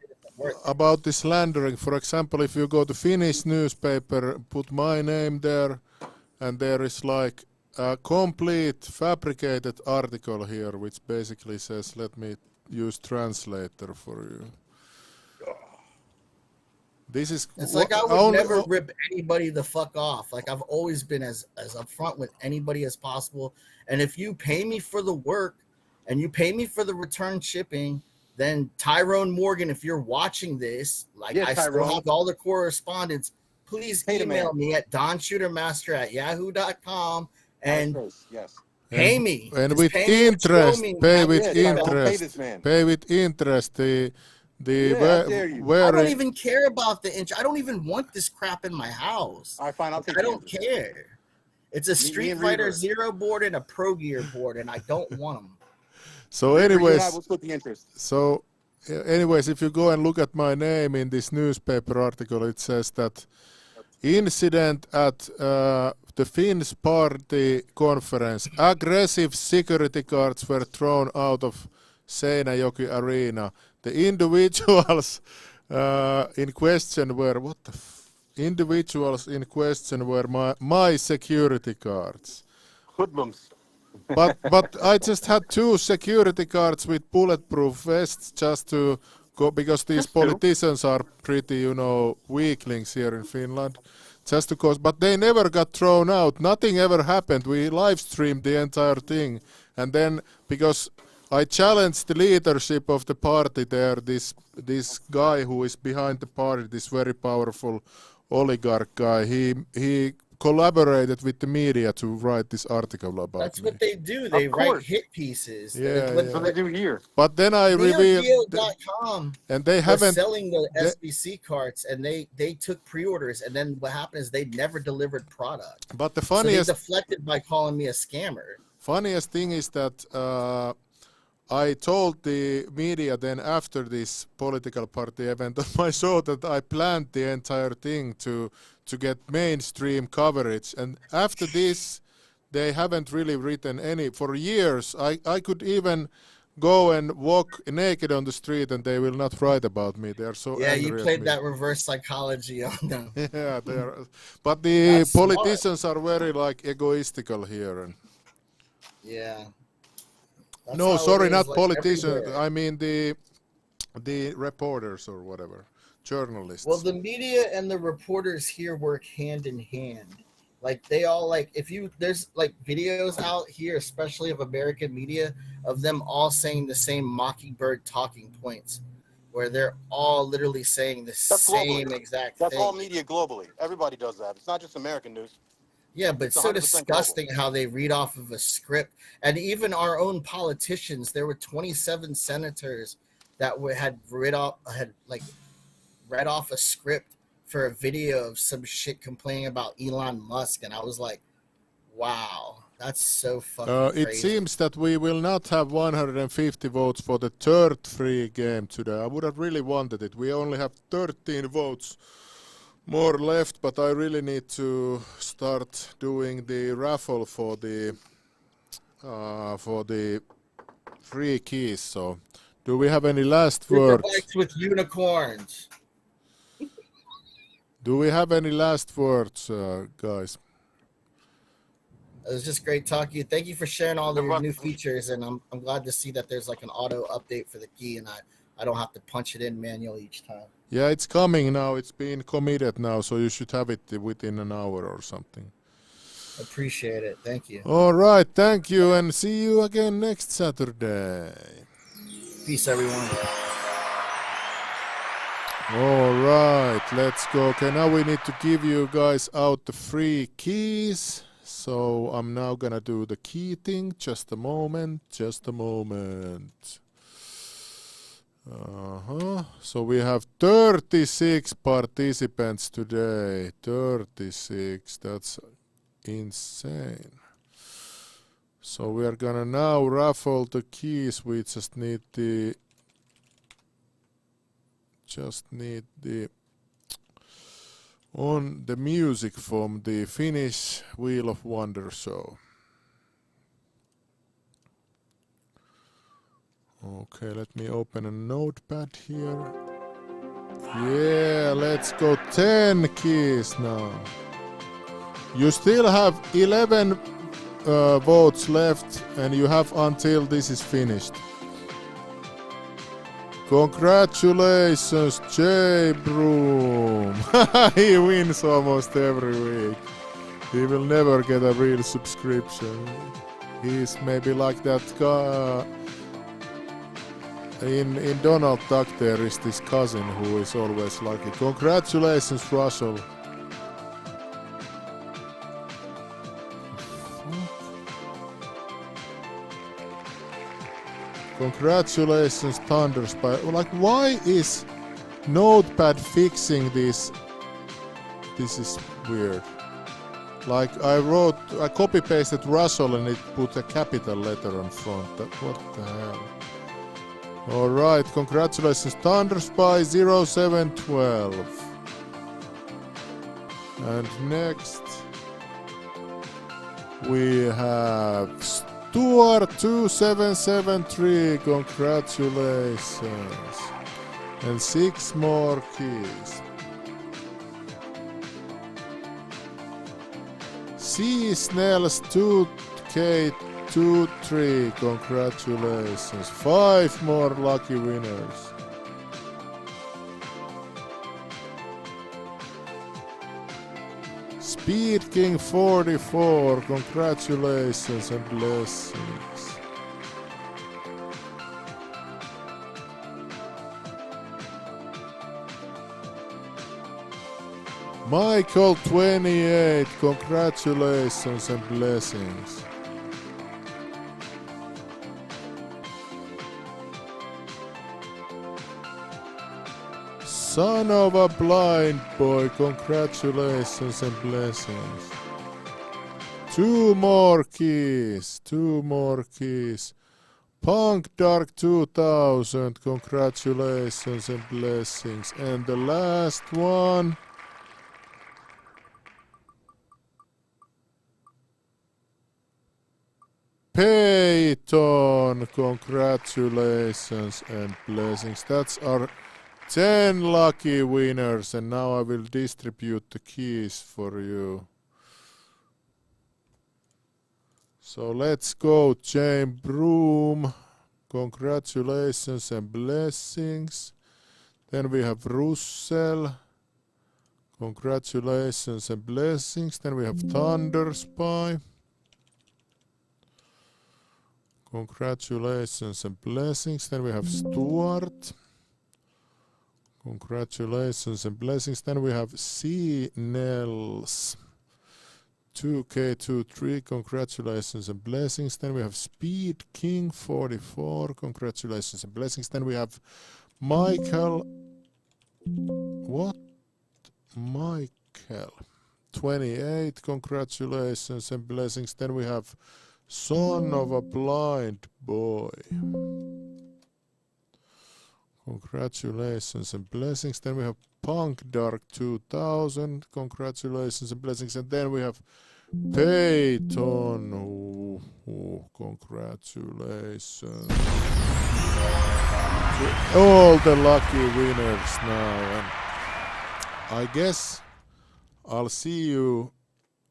S1: about this slandering. For example, if you go to Finnish newspaper, put my name there, and there is like a complete fabricated article here, which basically says, let me use translator for you. This is
S2: It's like I would
S1: only,
S2: never rip anybody the fuck off. Like I've always been as upfront with anybody as possible. And if you pay me for the work and you pay me for the return shipping, then Tyrone Morgan, if you're watching this, like
S6: Yeah,
S2: I still
S6: Tyrone.
S2: have all the correspondence, please
S6: Pay the
S2: email
S6: man.
S2: me at donshootermaster@yahoo.com and
S6: Yes.
S2: pay me.
S1: and
S2: Just
S1: with
S2: pay me what you owe
S1: interest,
S2: me.
S1: pay
S2: Not
S1: with
S2: with
S6: Yeah, Tyrone, pay
S1: interest,
S6: this man.
S1: pay with interest. The
S6: Yeah, how dare you.
S2: I don't
S1: very
S2: even care about the inch. I don't even want this crap in my house.
S6: All right, fine. I'll take
S2: I
S6: the
S2: don't
S6: interest.
S2: care. It's a
S6: Me
S2: Street
S6: and
S2: Fighter
S6: Reaver.
S2: Zero board and a Pro Gear board, and I don't want them.
S1: so
S6: Reaver, you and I
S1: anyways.
S6: will split the interest.
S1: So, anyways, if you go and look at my name in this newspaper article, it says that incident at the Finns party conference, aggressive security guards were thrown out of Seinäjoki arena. The individuals in question were individuals in question were my security guards.
S6: Hoodlums.
S1: But I just had 2 security guards with bulletproof vests just to go, because these politicians are pretty, weaklings here in Finland. Just because, but they never got thrown out. Nothing ever happened. We live streamed the entire thing, and then because I challenged the leadership of the party there, this guy who is behind the party, this very powerful oligarch guy, he collaborated with the media to write this article about
S2: That's
S1: me.
S2: what they do. They
S6: Of
S2: write
S6: course.
S2: hit pieces.
S1: Yeah,
S6: That's what they do here.
S1: But then I revealed,
S2: NeoGeo.com
S1: and they
S2: was
S1: haven't.
S2: selling the
S1: they-
S2: SBC carts, and they took pre-orders, and then what happened is they never delivered product.
S1: But the
S2: So they
S1: funniest
S2: deflected by calling me a scammer.
S1: funniest thing is that I told the media then after this political party event on my show that I planned the entire thing to get mainstream coverage, and after this they haven't really written any for years. I could even go and walk naked on the street and they will not write about me. They are so
S2: Yeah,
S1: angry
S2: you
S1: at
S2: played
S1: me.
S2: that reverse psychology on them.
S1: Yeah, they are. But the
S2: That's smart.
S1: politicians are very egoistical here. And
S2: Yeah. That's
S1: no,
S2: how it
S1: sorry,
S2: is,
S1: not
S2: like,
S1: politicians.
S2: everywhere.
S1: I mean the reporters or whatever, journalists.
S2: Well, the media and the reporters here work hand in hand. Like they all there's videos out here, especially of American media, of them all saying the same mockingbird talking points, where they're all literally saying the
S6: That's
S2: same
S6: globally.
S2: exact
S6: That's
S2: thing.
S6: all media globally. Everybody does that. It's not just American news.
S2: Yeah, but
S6: It's
S2: so
S6: 100%
S2: disgusting how they read off of a script. And even our own politicians, there were 27 senators that had read off a script for a video of some shit complaining about Elon Musk, and I was like, wow, that's so fucking
S1: It
S2: crazy.
S1: seems that we will not have 150 votes for the third free game today. I would have really wanted it. We only have 13 votes more left, but I really need to start doing the raffle for the free keys. So, do we have any last words?
S2: Superbikes with unicorns.
S1: Do we have any last words, guys?
S2: It was just great talking to you. Thank you for sharing all
S6: Good
S2: your
S6: luck.
S2: new features, and I'm glad to see that there's like an auto update for the key, and I don't have to punch it in manually each time.
S1: Yeah, it's coming now. It's been committed now, so you should have it within an hour or something.
S2: Appreciate it. Thank you.
S1: All right, thank you, and see you again next Saturday.
S2: Peace, everyone.
S1: All right, let's go. Okay, now we need to give you guys out the free keys. So I'm now gonna do the key thing. Just a moment. So we have 36 participants today. 36. That's insane. So we are gonna now raffle the keys. We just need the on the music from the Finnish Wheel of Wonder show. Okay, let me open a notepad here. Yeah, let's go 10 keys now. You still have 11 votes left and you have until this is finished. Congratulations, J Broom. He wins almost every week. He will never get a real subscription. He's maybe like that guy. In Donald Duck there is this cousin who is always lucky. Congratulations, Russell. Congratulations, Thunderspy. Like, why is Notepad fixing this? This is weird. Like, I copy pasted Russell and it put a capital letter on front. What the hell? Alright, congratulations, Thunderspy 0712. And next we have Stuart 2773, congratulations. And 6 more keys. C Snells 2K23, congratulations. 5 more lucky winners. Speed King 44, congratulations and blessings. Michael 28, congratulations and blessings. Son of a blind boy, congratulations and blessings. 2 more keys, 2 more keys. Punk Dark 2000, congratulations and blessings. And the last one. Peyton, congratulations and blessings. That's our 10 lucky winners, and now I will distribute the keys for you. So let's go, Jane Broom. Congratulations and blessings. Then we have Russell. Congratulations and blessings. Then we have Thunderspy. Congratulations and blessings. Then we have Stuart. Congratulations and blessings. Then we have C Nels 2K23. Congratulations and blessings. Then we have Speed King 44. Congratulations and blessings. Then we have Michael. What? Michael 28. Congratulations and blessings. Then we have Son of a blind boy. Congratulations and blessings. Then we have Punk Dark 2000. Congratulations and blessings. And then we have Peyton. Congratulations to all the lucky winners now. And I guess I'll see you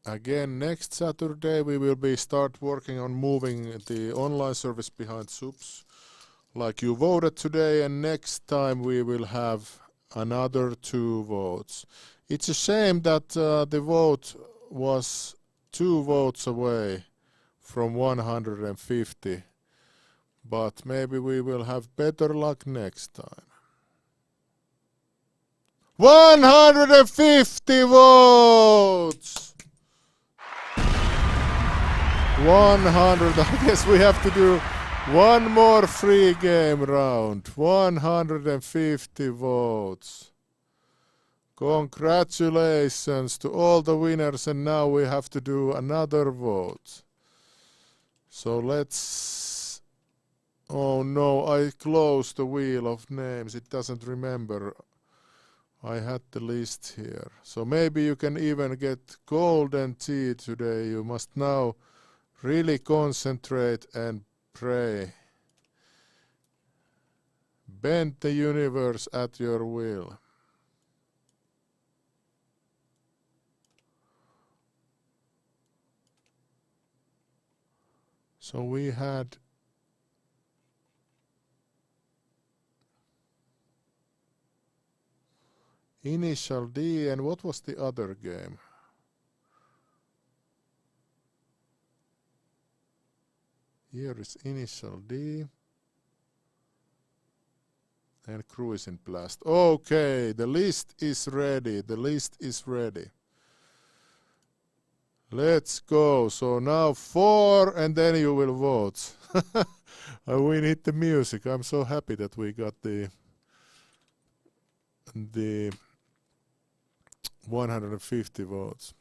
S1: again next Saturday. We will start working on moving the online service behind subs like you voted today, and next time we will have another 2 votes. It's a shame that the vote was 2 votes away from 150, but maybe we will have better luck next time. 150 votes! 100. I guess we have to do one more free game round. 150 votes. Congratulations to all the winners, and now we have to do another vote. So let's... Oh no, I closed the wheel of names. It doesn't remember. I had the list here. So maybe you can even get golden tea today. You must now really concentrate and pray. Bend the universe at your will. So we had Initial D, and what was the other game? Here is Initial D. And Cruising Blast. Okay, the list is ready. The list is ready. Let's go. So now 4 and then you will vote. We need the music. I'm so happy that we got the 150 votes.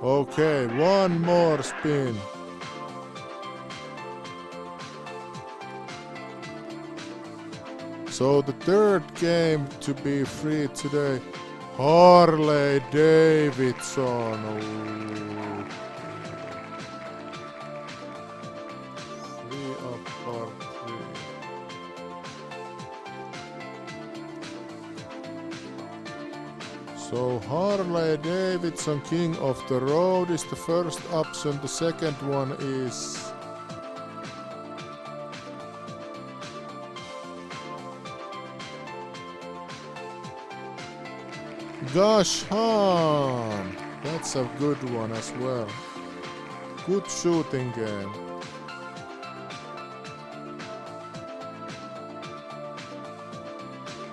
S1: Okay, one more spin. So the third game to be free today, Harley Davidson. Oh. 3 up or 3. So Harley Davidson King of the Road is the first option. The second one is Gosh, that's a good one as well. Good shooting game.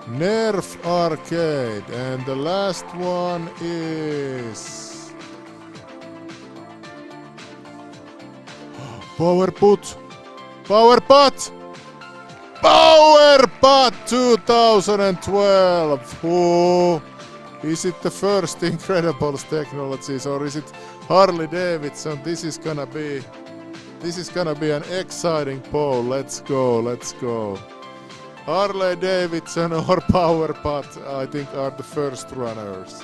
S1: Nerf Arcade, and the last one is Power Put 2012. Oh. Is it the first Incredibles Technologies or is it Harley Davidson? This is gonna be an exciting poll. Let's go. Harley Davidson or Power Pot, I think, are the first runners.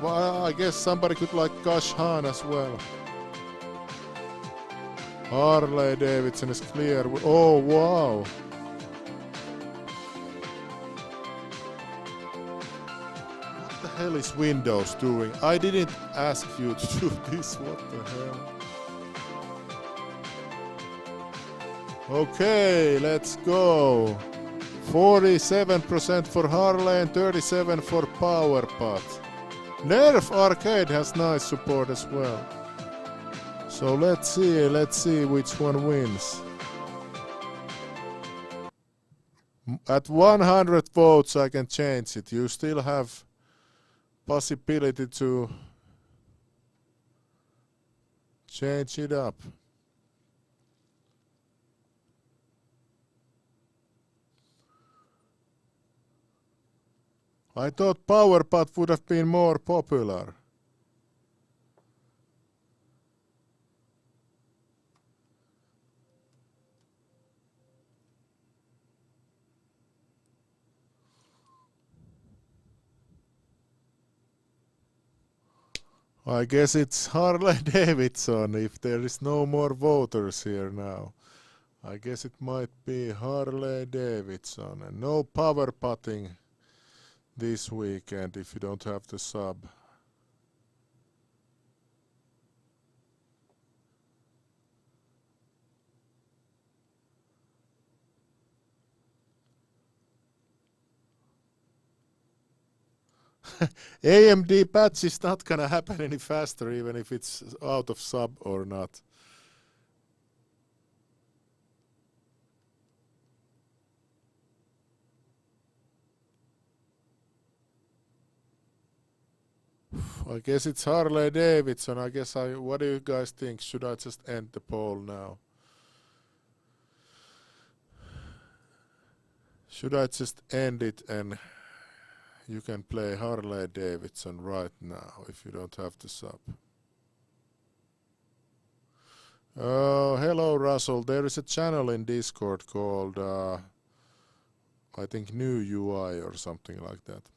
S1: Well, I guess somebody could like Gosh Han as well. Harley Davidson is clear. Oh wow. What the hell is Windows doing? I didn't ask you to do this. What the hell? Okay, let's go. 47% for Harley and 37% for PowerPod. Nerf Arcade has nice support as well. So let's see which one wins. At 100 votes I can change it. You still have possibility to change it up. I thought PowerPod would have been more popular. I guess it's Harley Davidson if there is no more voters here now. I guess it might be Harley Davidson and no power potting this weekend if you don't have the sub. AMD patch is not gonna happen any faster even if it's out of sub or not. I guess it's Harley Davidson. What do you guys think? Should I just end the poll now? Should I just end it and you can play Harley Davidson right now if you don't have the sub? Oh, hello Russell. There is a channel in Discord called I think New UI or something like that.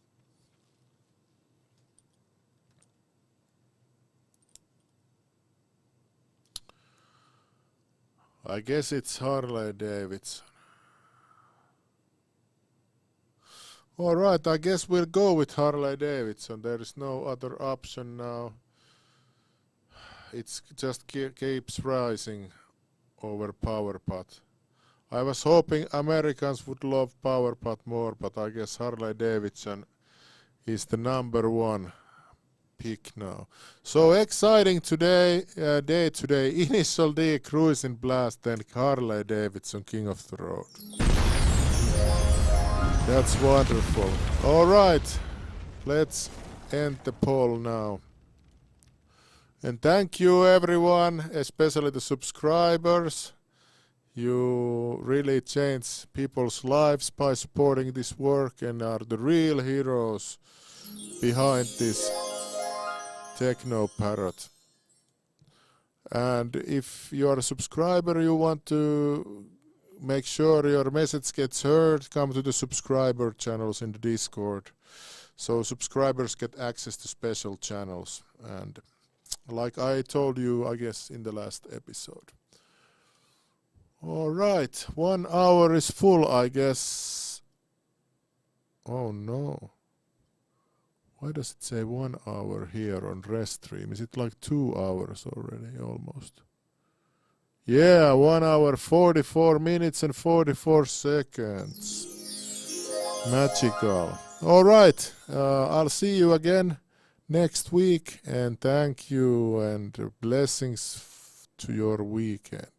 S1: I guess it's Harley Davidson. Alright, I guess we'll go with Harley Davidson. There is no other option now. It just keeps rising over PowerPod. I was hoping Americans would love PowerPod more, but I guess Harley Davidson is the number one pick now. So exciting day today. Initial D Cruising Blast, then Harley Davidson King of the Road. That's wonderful. All right, let's end the poll now. And thank you everyone, especially the subscribers. You really change people's lives by supporting this work and are the real heroes behind this TeknoParrot. And if you are a subscriber, you want to make sure your message gets heard, come to the subscriber channels in the Discord. So subscribers get access to special channels. And like I told you, I guess, in the last episode. All right, 1 hour is full, I guess. Oh no. Why does it say 1 hour here on Restream? Is it like 2 hours already, almost? Yeah, 1 hour, 44 minutes and 44 seconds. Magical. All right, I'll see you again next week. And thank you and blessings to your weekend.